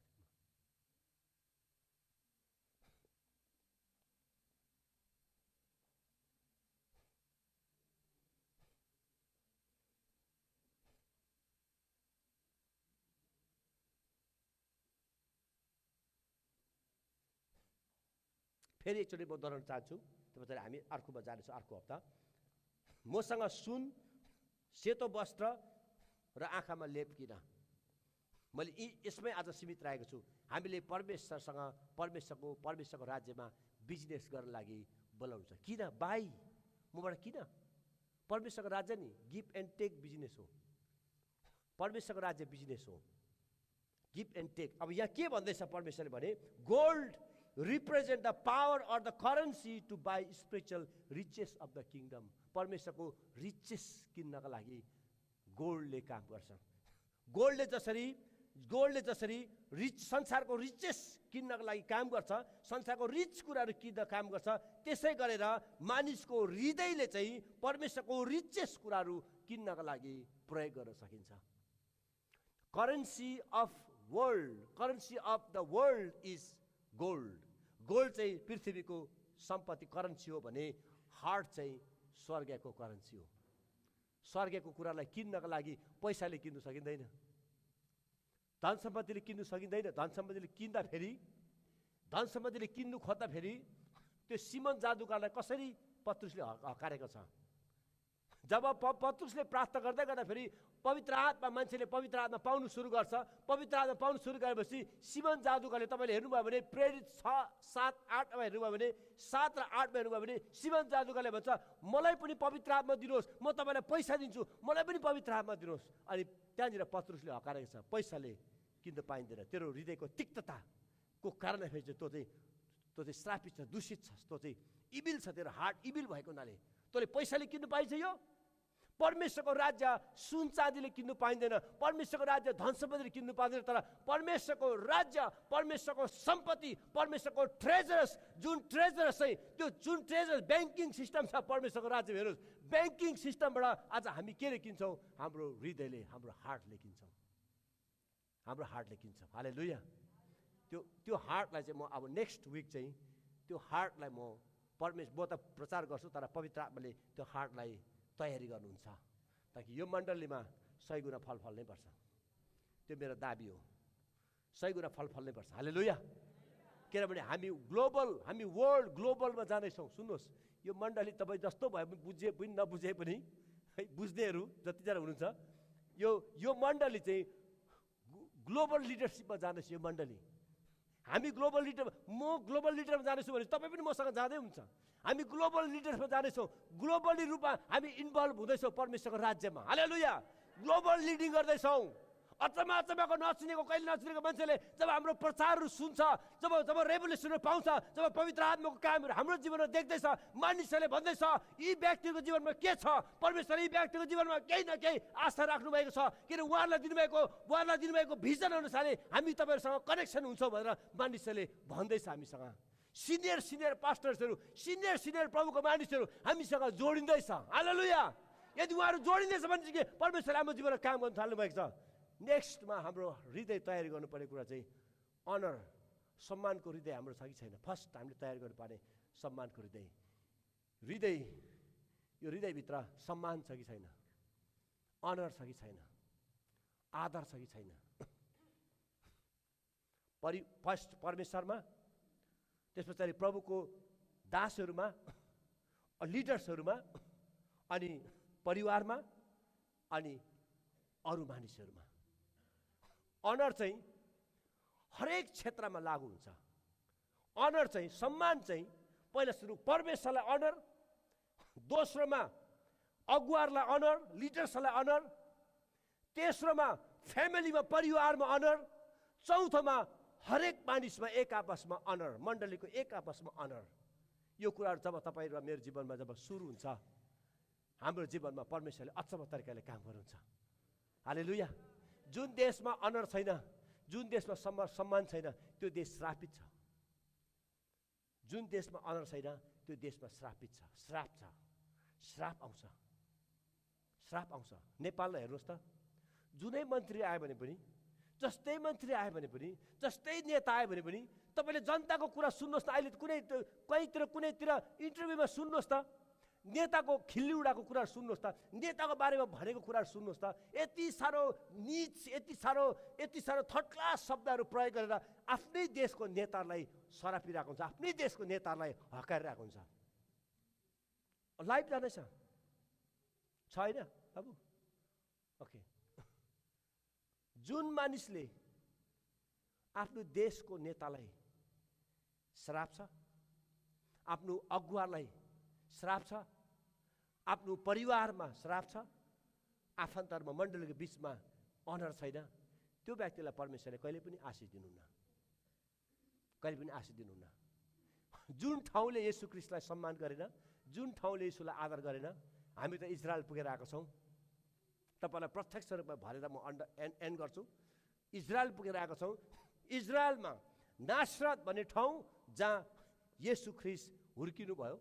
फेरि एकचोटि म दोहोऱ्याउन चाहन्छु, त्यो पछाडि हामी अर्कोमा जानेछौँ अर्को हप्ता। मसँग सुन, सेतो वस्त्र र आँखामा लेप किन? मैले यसमै आज सीमित रहेको छु। हामीले परमेश्वरको राज्यमा बिजनेस गर्न लागि बोलाउँछ। किन भाइ? मबाट किन? परमेश्वरको राज्य नि गिभ एन्ड टेक बिजनेस हो, परमेश्वरको राज्य बिजनेस हो। Give and take. अब यहाँ के भन्दैछ परमेश्वरले भने gold represent the power or the currency to buy spiritual riches of the kingdom. परमेश्वरको रिचेस किन्नका लागि गोल्डले काम गर्छ। गोल्डले जसरी रिच संसारको रिचेस किन्नको लागि काम गर्छ, संसारको रिच कुराहरू किन्न काम गर्छ, त्यसै गरेर मानिसको हृदयले चाहिँ परमेश्वरको रिचेस कुराहरू किन्नका लागि प्रयोग गर्न सकिन्छ। Currency of the world is gold. Gold चाहिँ पृथ्वीको सम्पत्ति करेन्सी हो भने हार्ट चाहिँ स्वर्गको करेन्सी हो। स्वर्गको कुरालाई किन्नका लागि पैसाले किन्नु सकिँदैन, धन सम्पत्तिले किन्नु सकिँदैन। धन सम्पत्तिले किन्नु खोज्दाखेरि त्यो सिमन जादुगरलाई कसरी पत्रुसले हकारेको छ। जब पत्रुसले प्रार्थना गर्दाखेरि पवित्र आत्मा मान्छेले पवित्र आत्मा पाउनु सुरु गर्छ। पवित्र आत्मा पाउनु सुरु गरेपछि सिमन जादुगरले तपाईँले हेर्नुभयो भने प्रेरित 6-7-8मा हेर्नुभयो भने 7 र 8मा हेर्नुभयो भने सिमन जादुगरले भन्छ मलाई पनि पवित्र आत्मा दिनुहोस्, म तपाईँलाई पैसा दिन्छु, मलाई पनि पवित्र आत्मा दिनुहोस्। अनि त्यहाँनिर पत्रुसले हकारेको छ पैसाले किन्न पाइँदैन। तेरो हृदयको तिक्तताको कारणले फेरि त्यो चाहिँ श्रापित छ, दूषित छ, त्यो चाहिँ इबिल छ, तेरो हार्ट इबिल भएको हुनाले तँले पैसाले किन्नु पाइन्छ। यो परमेश्वरको राज्य सुन चाँदीले किन्नु पाइँदैन, परमेश्वरको राज्य धन सम्पत्तिले किन्नु पाइँदैन। तर परमेश्वरको राज्य, परमेश्वरको सम्पत्ति, परमेश्वरको ट्रेजर्स, जुन ट्रेजर ब्याङ्किङ सिस्टम छ परमेश्वरको राज्य। हेर्नुहोस्, ब्याङ्किङ सिस्टमबाट आज हामी केले किन्छौँ? हाम्रो हृदयले, हाम्रो हार्टले किन्छौँ, हाम्रो हार्टले किन्छ। हालेलुया। त्यो हार्टलाई चाहिँ म अब नेक्स्ट विक चाहिँ त्यो हार्टलाई म त प्रचार गर्छु, तर पवित्र आत्माले त्यो हार्टलाई तयारी गर्नुहुन्छ ताकि यो मण्डलीमा 100 गुणा फल फल्नै पर्छ। त्यो मेरो दाबी हो, 100 गुणा फल फल्नै पर्छ। हालेलुया। किनभने हामी वर्ल्ड ग्लोबलमा जाँदैछौँ। सुन्नुहोस्, यो मण्डली तपाईँ जस्तो भए पनि बुझे पनि नबुझे पनि है, बुझ्नेहरू जतिजना हुनुहुन्छ, यो मण्डली चाहिँ ग्लोबल लिडरसिपमा जाँदैछ। यो मण्डली हामी ग्लोबल लिडर, म ग्लोबल लिडरमा जाँदैछु भने तपाईँ पनि मसँग जाँदै हुन्छ। हामी ग्लोबल लिडर्समा जाँदैछौँ, ग्लोबली रूपमा हामी इन्भल्भ हुँदैछौँ परमेश्वरको राज्यमा। हालेलुया। ग्लोबल लिडिङ गर्दैछौँ। अचम्मको नचिनेको, कहिले नचिनेको मान्छेले जब हाम्रो प्रचारहरू सुन्छ, जब रेभोल्युसनहरू पाउँछ, जब पवित्र आत्माको कामहरू हाम्रो जीवनमा देख्दैछ, मानिसहरूले भन्दैछ यी व्यक्तिको जीवनमा के छ, परमेश्वरले यी व्यक्तिको जीवनमा केही न केही आशा राख्नु भएको छ, किन उहाँलाई दिनुभएको भिजन अनुसारले हामी तपाईँहरूसँग कनेक्सन हुन्छौँ भनेर मानिसहरूले भन्दैछ। हामीसँग सिनियर पास्टर्सहरू, सिनियर प्रभुको मानिसहरू हामीसँग जोडिँदैछ। हालेलुया। यदि उहाँहरू जोडिँदैछ भने चाहिँ परमेश्वरले हाम्रो जीवनमा काम गर्न थाल्नु भएको छ। नेक्स्टमा हाम्रो हृदय तयारी गर्नुपर्ने कुरा चाहिँ अनर, सम्मानको हृदय हाम्रो छ कि छैन। फर्स्ट हामीले तयारी गर्नुपर्ने सम्मानको हृदय। यो हृदयभित्र सम्मान छ कि छैन, अनर छ कि छैन, आदर छ कि छैन। फर्स्ट परमेश्वरमा, त्यस पछाडि प्रभुको दासहरूमा, लिडर्सहरूमा, अनि परिवारमा, अनि अरू मानिसहरूमा। अनर चाहिँ हरेक क्षेत्रमा लागू हुन्छ। अनर चाहिँ, सम्मान चाहिँ पहिला सुरु परमेश्वरलाई अनर, दोस्रोमा अगुवाहरूलाई अनर, लिडर्सहरूलाई अनर, तेस्रोमा फ्यामिलीमा, परिवारमा अनर, चौथोमा हरेक मानिसमा एक आपसमा अनर, मण्डलीको एक आपसमा अनर। यो कुराहरू जब तपाईँ र मेरो जीवनमा जब सुरु हुन्छ, हाम्रो जीवनमा परमेश्वरले अचम्म तरिकाले काम गर्नुहुन्छ। हालेलुया। जुन देशमा अनर छैन, जुन देशमा सम्मान छैन, त्यो देश श्रापित छ। जुन देशमा अनर छैन, त्यो देशमा श्रापित छ, श्राप आउँछ। नेपाललाई हेर्नुहोस् त, जुनै मन्त्री आयो भने पनि, जस्तै मन्त्री आयो भने पनि, जस्तै नेता आयो भने पनि तपाईँले जनताको कुरा सुन्नुहोस् न। अहिले कुनैतिर इन्टरभ्यूमा सुन्नुहोस् त, नेताको खिल्ली उडाको कुराहरू सुन्नुहोस् त, नेताको बारेमा भनेको कुराहरू सुन्नुहोस् त। यति साह्रो नीच, यति साह्रो थर्ड क्लास शब्दहरू प्रयोग गरेर आफ्नै देशको नेतालाई सरापिरहेको हुन्छ, आफ्नै देशको नेतालाई हकारिरहेको हुन्छ। लाइभ जाँदैछ छैन बाबु? ओके। जुन मानिसले आफ्नो देशको नेतालाई श्राप छ, आफ्नो अगुवालाई श्राप छ, आफ्नो परिवारमा श्राप छ, आफन्तहरूमा, मण्डलीको बिचमा अनर छैन, त्यो व्यक्तिलाई परमेश्वरले कहिले पनि आशिष दिनुहुन्न, कहिले पनि आशिष दिनुहुन्न। जुन ठाउँले येशू ख्रीष्टलाई सम्मान गरेन, जुन ठाउँले येशूलाई आदर गरेन, हामी त इजरायल पुगेर आएको छौँ। तपाईँलाई प्रत्यक्ष रूपमा भरेर म एन्ड गर्छु। इजरायल पुगेर आएको छौँ। इजरायलमा नासरत भन्ने ठाउँ जहाँ येशू ख्रीष्ट हुर्किनु भयो।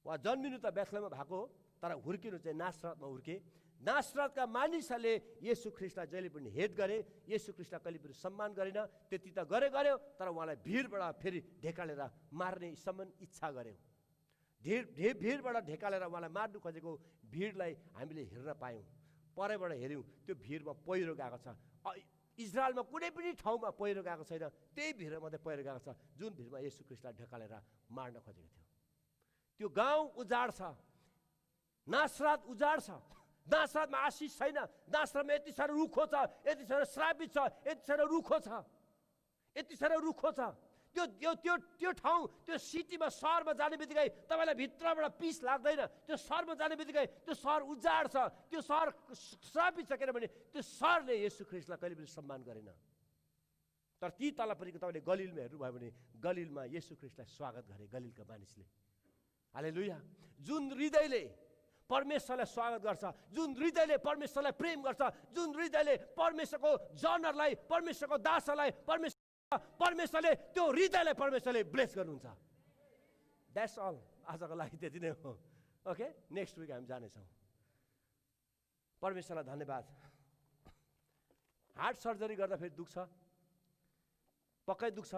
वा जन्मिनु त बेथलेहममा भएको हो, तर हुर्किनु चाहिँ नासरतमा हुर्के। नासरतका मानिसहरूले येशू ख्रीष्टलाई जहिले पनि हेट गरे, येशू ख्रीष्टलाई कहिले पनि सम्मान गरेन। त्यति त गर्यो, तर उहाँलाई भिडबाट फेरि ढेकालेर मार्नेसम्म इच्छा गर्यो। भिडबाट ढेकालेर उहाँलाई मार्नु खोजेको भिडलाई हामीले हेर्न पायौँ। परैबाट हेऱ्यौँ, त्यो भिडमा पहिरो गएको छ। इजरायलमा कुनै पनि ठाउँमा पहिरो गएको छैन, त्यही भिडमा मात्रै पहिरो गएको छ, जुन भिडमा येशू ख्रीष्टलाई ढेकालेर मार्न खोजेको थियो। त्यो गाउँ उजाड छ, नासरत उजाड छ, नासरतमा आशिष छैन, नासरतमा यति साह्रो रुखो छ, यति साह्रो श्रापित छ, यति साह्रो रुखो छ, यति साह्रो रुखो छ। त्यो ठाउँ, त्यो सिटीमा, सहरमा जाने बित्तिकै तपाईँलाई भित्रबाट पिस लाग्दैन। त्यो सहरमा जाने बित्तिकै त्यो सहर उजाड छ, त्यो सहर श्रापित छ, किनभने त्यो सहरले येशू ख्रीष्टलाई कहिले पनि सम्मान गरेन। तर ती तलपट्टिको तपाईँले गलिलमा हेर्नुभयो भने गलिलमा येशू ख्रीष्टलाई स्वागत गरे गलिलका मानिसले। हालेलुया। जुन हृदयले परमेश्वरलाई स्वागत गर्छ, जुन हृदयले परमेश्वरलाई प्रेम गर्छ, जुन हृदयले परमेश्वरको जनहरूलाई, परमेश्वरको दासहरूलाई, परमेश्वरले त्यो हृदयलाई परमेश्वरले ब्लेस गर्नुहुन्छ। That's all. आजको लागि त्यति नै हो। ओके, नेक्स्ट विक हामी जानेछौँ। परमेश्वरलाई धन्यवाद। हार्ट सर्जरी गर्दा फेरि दुख्छ, पक्कै दुख्छ।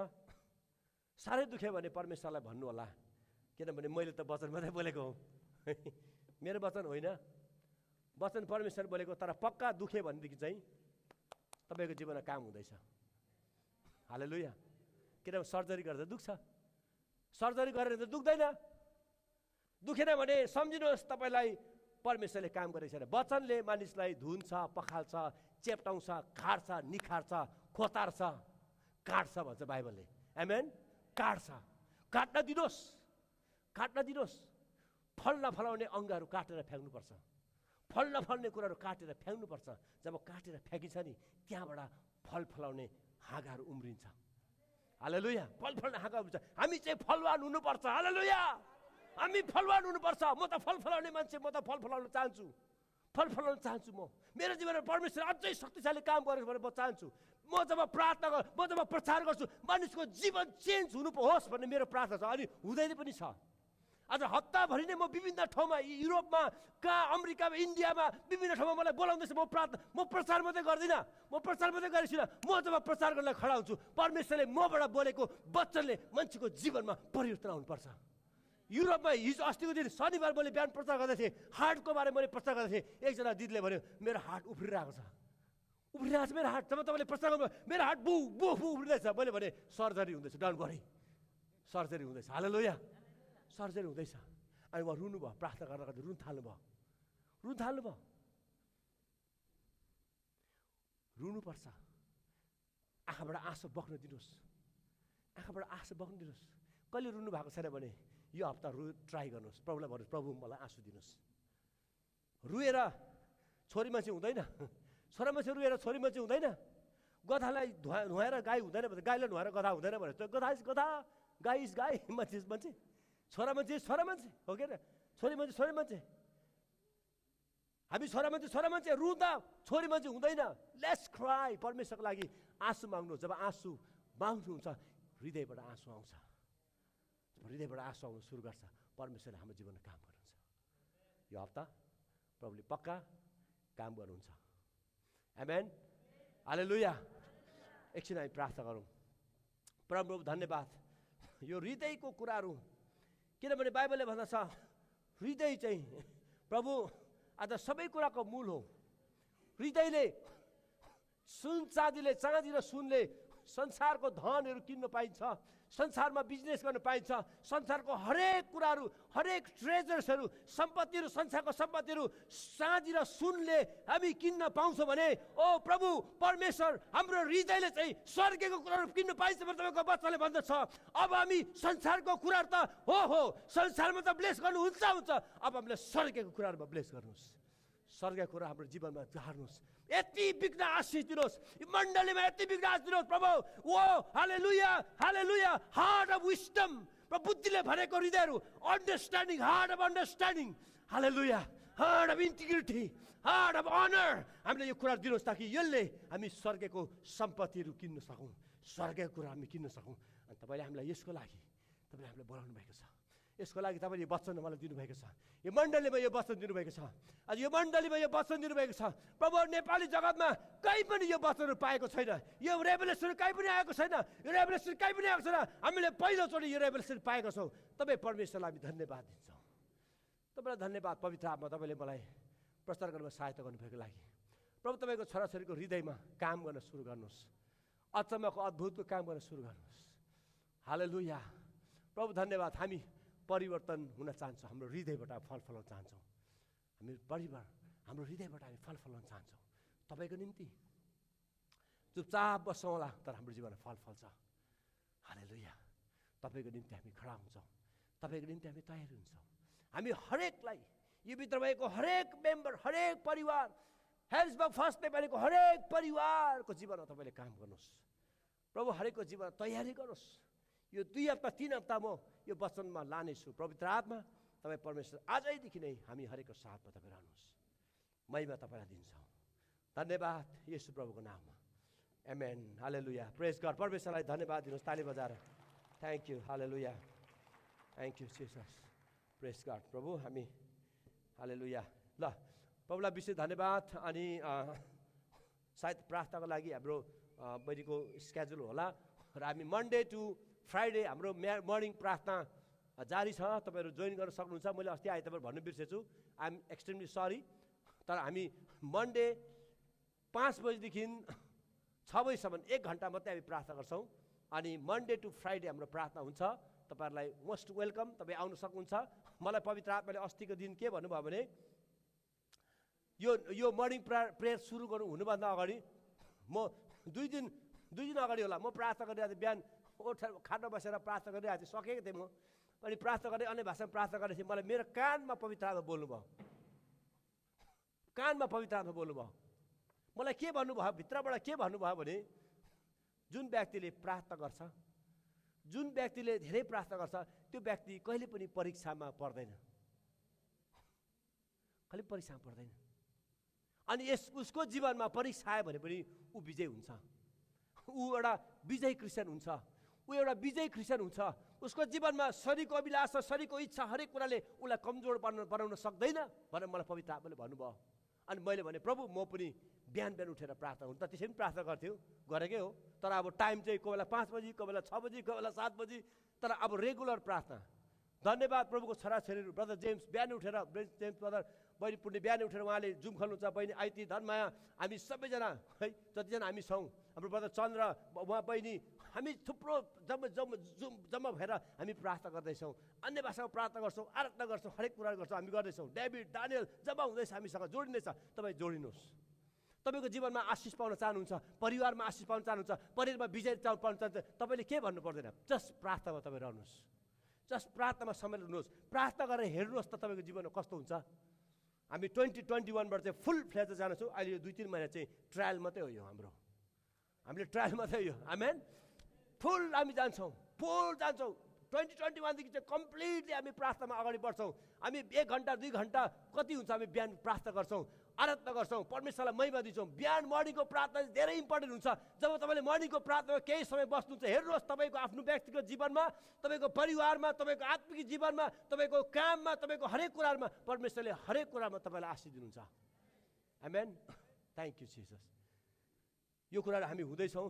साह्रै दुख्यो भने परमेश्वरलाई भन्नु होला, किनभने मैले त वचन मात्रै बोलेको हो, मेरो वचन होइन, वचन परमेश्वर बोलेको। तर पक्का दुख्यो भनेदेखि चाहिँ तपाईँको जीवनमा काम हुँदैछ। हालेलुया। किनभने सर्जरी गर्दा दुख्छ, सर्जरी गरेर त दुख्दैन। दुखेन भने सम्झिनुहोस् तपाईँलाई परमेश्वरले काम गरेको छैन। वचनले मानिसलाई धुन्छ, पखाल्छ, चेप्टाउँछ, खाड्छ, निखार्छ, खोतार्छ, काट्छ भन्छ बाइबलले। आमेन। काट्छ। काट्न दिनुहोस्, काट्न दिनुहोस्। फल नफलाउने अङ्गहरू काटेर फ्याँक्नुपर्छ, फल नफल्ने कुराहरू काटेर फ्याँक्नुपर्छ। जब काटेर फ्याँकिन्छ नि, त्यहाँबाट फल फलाउने हाँगाहरू उम्रिन्छ। हालेलुया। फल फल्ने हाँगा उम्रिन्छ। हामी चाहिँ फलवान हुनुपर्छ। हालेलुया। हामी फलवान हुनुपर्छ। म त फल फलाउने मान्छे, म त फल फलाउन चाहन्छु, फल फलाउन चाहन्छु। म मेरो जीवनमा परमेश्वर अझै शक्तिशाली काम गरेर भने म चाहन्छु। म जब प्रार्थना गर्छु, म जब प्रचार गर्छु, मानिसको जीवन चेन्ज हुनु होस् भन्ने मेरो प्रार्थना छ। अनि हुँदैन पनि छ। आज हप्ताभरि नै म विभिन्न ठाउँमा, युरोपमा, कहाँ, अमेरिकामा, इन्डियामा, विभिन्न ठाउँमा मलाई बोलाउँदैछ। म प्रचार मात्रै गर्दिनँ, म प्रचार मात्रै गरेको छुइनँ। म जब प्रचार गर्नलाई खडा हुन्छु, परमेश्वरले मबाट बोलेको वचनले मान्छेको जीवनमा परिवर्तन आउनुपर्छ। युरोपमा हिजो अस्तिको दिन शनिबार मैले बिहान प्रचार गर्दै थिएँ, हार्टको बारेमा मैले प्रचार गर्दै थिएँ। एकजना दिदीले भन्यो मेरो हार्ट उफ्रिरहेको छ, उफ्रिरहेको छ मेरो हार्ट। जब तपाईँले प्रचार गर्नु मेरो हार्ट बु बु बु उफ्रिँदैछ। मैले भने सर्जरी हुँदैछ, डोन्ट वरी, सर्जरी हुँदैछ। हालेलुया। सर्जरी हुँदैछ। अनि उहाँ रुनु भयो, प्रार्थना गर्दा गर्दा रुन थाल्नुभयो, रुन थाल्नुभयो। रुनुपर्छ। आँखाबाट आँसु बग्न दिनुहोस्, आँखाबाट आँसु बग्न दिनुहोस्। कहिले रुनु भएको छैन भने यो हप्ता ट्राई गर्नुहोस्। प्रभुलाई भन्नुहोस्, प्रभु मलाई आँसु दिनुहोस्। रुएर छोरी मान्छे हुँदैन, छोरा मान्छे रुएर छोरी मान्छे हुँदैन। गधालाई नुहाएर गाई हुँदैन भने, गाईलाई नुहाएर गधा हुँदैन भने त गधा इज गधा, गाई इज गाई, मान्छे इज मान्छे, छोरा मान्छे छोरा मान्छे हो के, छोरी मान्छे छोरी मान्छे। हामी छोरा मान्छे रुँदा छोरी मान्छे हुँदैन। Let's cry. परमेश्वरको लागि आँसु माग्नु। जब आँसु माग्नुहुन्छ, हृदयबाट आँसु आउँछ, हृदयबाट आँसु आउनु सुरु गर्छ। परमेश्वरले हाम्रो जीवनमा काम गर्नुहुन्छ। यो हप्ता प्रभुले पक्का काम गर्नुहुन्छ। आमेन। हालेलुया। एकछिन हामी प्रार्थना गरौँ। प्रभु धन्यवाद। यो हृदयको कुराहरू, किनभने बाइबलले भन्दछ हृदय चाहिँ प्रभु आज सबै कुराको मूल हो। हृदयले, सुन चाँदीले, चाँदी र सुनले संसारको धनहरू किन्न पाइन्छ, संसारमा बिजनेस गर्न पाइन्छ, संसारको हरेक कुराहरू, हरेक ट्रेजर्सहरू, सम्पत्तिहरू, संसारको सम्पत्तिहरू चाँदी र सुनले हामी किन्न पाउँछौँ भने ओ प्रभु परमेश्वर, हाम्रो हृदयले चाहिँ स्वर्गको कुराहरू किन्न पाइन्छ भने तपाईँको वचनले भन्दछ अब हामी संसारको कुराहरू त हो संसारमा त ब्लेस गर्नुहुन्छ, अब हामीलाई स्वर्गको कुराहरूमा ब्लेस गर्नुहोस्, स्वर्गको कुरा हाम्रो जीवनमा झार्नुहोस्। यति बिग्न आशिष दिनुहोस्, यो मण्डलीमा यति बिग्न आशिष दिनुहोस् प्रभु। ओ hallelujah hallelujah. Heart of wisdom, बुद्धिले भरेको हृदयहरू, understanding, heart of understanding, hallelujah, heart of integrity, heart of honour, हामीले यो कुरा दिनुहोस् ताकि यसले हामी स्वर्गको सम्पत्तिहरू किन्न सकौँ, स्वर्गको कुरा हामी किन्न सकौँ। अनि तपाईँले हामीलाई यसको लागि तपाईँले हामीलाई बोलाउनु भएको छ, यसको लागि तपाईँले यो वचन मलाई दिनुभएको छ, यो मण्डलीमा यो वचन दिनुभएको छ। आज यो मण्डलीमा यो वचन दिनुभएको छ प्रभु। नेपाली जगतमा कहीँ पनि यो वचनहरू पाएको छैन, यो रेभेलेसन कहीँ पनि आएको छैन, यो रेभेलेसन कहीँ पनि आएको छैन। हामीले पहिलोचोटि यो रेभेलेसन पाएको छौँ। तपाईँ परमेश्वरलाई हामी धन्यवाद दिन्छौँ। तपाईँलाई धन्यवाद पवित्र आत्मा, तपाईँले मलाई प्रचार गर्नमा सहायता गर्नुभएको लागि। प्रभु तपाईँको छोराछोरीको हृदयमा काम गर्न सुरु गर्नुहोस्, अचम्मको अद्भुतको काम गर्न सुरु गर्नुहोस्। हालेलुया प्रभु धन्यवाद। हामी परिवर्तन हुन चाहन्छौँ, हाम्रो हृदयबाट फल फलाउन चाहन्छौँ। हामी परिवार हाम्रो हृदयबाट हामी फल फलाउन चाहन्छौँ तपाईँको निम्ति। चुपचाप बस्छौँ होला तर हाम्रो जीवनमा फल फल्छ। हालेलुया तपाईँको निम्ति हामी खडा हुन्छौँ, तपाईँको निम्ति हामी तयार हुन्छौँ। हामी हरेकलाई, यो भित्र भएको हरेक मेम्बर, हरेक परिवार, हेल्सबर्ग फर्स्ट नेपालीको हरेक परिवारको जीवनमा तपाईँले काम गर्नुहोस् प्रभु। हरेकको जीवनमा तयारी गर्नुहोस्। यो 2 हप्ता 3 हप्ता म यो वचनमा लानेछु। पवित्र आत्मा तपाईँ परमेश्वर आजैदेखि नै हामी हरेकको साथमा तपाईँ रहनुहोस्। महिमा तपाईँलाई दिन्छौँ। धन्यवाद येशू प्रभुको नाममा, आमेन। हालेलुया, प्रेज गॉड। परमेश्वरलाई धन्यवाद दिनुहोस् ताली बजाएर। Thank you, hallelujah, thank you Jesus, praise God. प्रभु हामी हालेलुया। ल प्रभुलाई विशेष धन्यवाद। अनि सायद प्रार्थनाको लागि हाम्रो बहिनीको स्केड्युल होला र हामी मन्डे टु फ्राइडे हाम्रो मर्निङ प्रार्थना जारी छ। तपाईँहरू जोइन गर्न सक्नुहुन्छ। मैले अस्ति आइतबार भन्नु बिर्सेछु, आइ एम एक्सट्रिमली सरी। तर हामी मन्डे 5 बजीदेखि 6 बजीसम्म 1 घन्टा मात्रै हामी प्रार्थना गर्छौँ। अनि मन्डे टु फ्राइडे हाम्रो प्रार्थना हुन्छ। तपाईँहरूलाई मोस्ट वेलकम, तपाईँ आउन सक्नुहुन्छ। मलाई पवित्र आत्माले अस्तिको दिन के भन्नुभयो भने यो मर्निङ प्रेयर सुरु गर्नु हुनुभन्दा अगाडि म 2 दिन अगाडि होला, म प्रार्थना गरिरहेको थिएँ। बिहान खाना बसेर प्रार्थना गरिरहेको थिएँ, सकेको थिएँ म। अनि प्रार्थना गरेँ, अन्य भाषामा प्रार्थना गरेको थिएँ। मलाई मेरो कानमा पवित्र आत्मा बोल्नुभयो, कानमा पवित्र आत्मा बोल्नुभयो। मलाई के भन्नुभयो, भित्रबाट के भन्नुभयो भने जुन व्यक्तिले प्रार्थना गर्छ, जुन व्यक्तिले धेरै प्रार्थना गर्छ, त्यो व्यक्ति कहिले पनि परीक्षामा पर्दैन, कहिले परीक्षामा पर्दैन। अनि उसको जीवनमा परीक्षा आयो भने पनि ऊ विजय हुन्छ, ऊ एउटा विजयी क्रिस्चियन हुन्छ, ऊ एउटा विजयी क्रिस्चियन हुन्छ। उसको जीवनमा शरीरको अभिलाषा, शरीरको इच्छा हरेक कुराले उसलाई कमजोर बनाउन सक्दैन भनेर मलाई पवित्र आत्माले भन्नुभयो। अनि मैले भने प्रभु म पनि बिहान उठेर प्रार्थना हुन त त्यसै पनि प्रार्थना गर्थ्यो, गरेकै हो। तर अब टाइम चाहिँ कोही बेला 5 बजी, कोही बेला 6 बजी, कोही बेला 7 बजी, तर अब रेगुलर प्रार्थना। धन्यवाद प्रभुको छोराछोरीहरू, ब्रदर जेम्स बिहान उठेर, जेम्स ब्रदर, बहिनी पुण्य बिहान उठेर उहाँले जुम खोल्नुहुन्छ, बहिनी आइती, धनमाया, हामी सबैजना है जतिजना हामी छौँ, हाम्रो ब्रदर चन्द्र, उहाँ बहिनी, हामी थुप्रो जम्मा भएर हामी प्रार्थना गर्दैछौँ। अन्य भाषामा प्रार्थना गर्छौँ, आराधना गर्छौँ, हरेक कुरा गर्छौँ, हामी गर्दैछौँ। डेभिड, डानियल जम्मा हुँदैछ, हामीसँग जोडिँदैछ। तपाईँ जोडिनुहोस्। तपाईँको जीवनमा आशिष पाउन चाहनुहुन्छ, परिवारमा आशिष पाउन चाहनुहुन्छ, परिवारमा विजय पाउन चाहनुहुन्छ, तपाईँले के भन्नु पर्दैन, जस्ट प्रार्थनामा तपाईँ रहनुहोस्, जस्ट प्रार्थनामा समय लिनुहोस्। प्रार्थना गरेर हेर्नुहोस् त तपाईँको जीवनमा कस्तो हुन्छ। हामी 2021बाट चाहिँ फुल फ्लेज जानेछौँ। अहिले यो 2-3 महिना चाहिँ ट्रायल मात्रै हो यो हाम्रो, हामीले ट्रायल मात्रै हो, आमेन। फुल हामी जान्छौँ, फुल जान्छौँ। 2021देखि चाहिँ कम्प्लिटली हामी प्रार्थनामा अगाडि बढ्छौँ। हामी 1 घन्टा 2 घन्टा कति हुन्छ हामी बिहान प्रार्थना गर्छौँ, आराधना गर्छौँ, परमेश्वरलाई महिमा दिन्छौँ। बिहान मर्निङको प्रार्थना धेरै इम्पोर्टेन्ट हुन्छ। जब तपाईँले मर्निङको प्रार्थनामा केही समय बस्नुहुन्छ, हेर्नुहोस् तपाईँको आफ्नो व्यक्तिगत जीवनमा, तपाईँको परिवारमा, तपाईँको आत्मिक जीवनमा, तपाईँको काममा, तपाईँको हरेक कुरामा परमेश्वरले हरेक कुरामा तपाईँलाई आशीष दिनुहुन्छ। आमेन। थ्याङ्क यू जिसस। यो कुराहरू हामी हुँदैछौँ।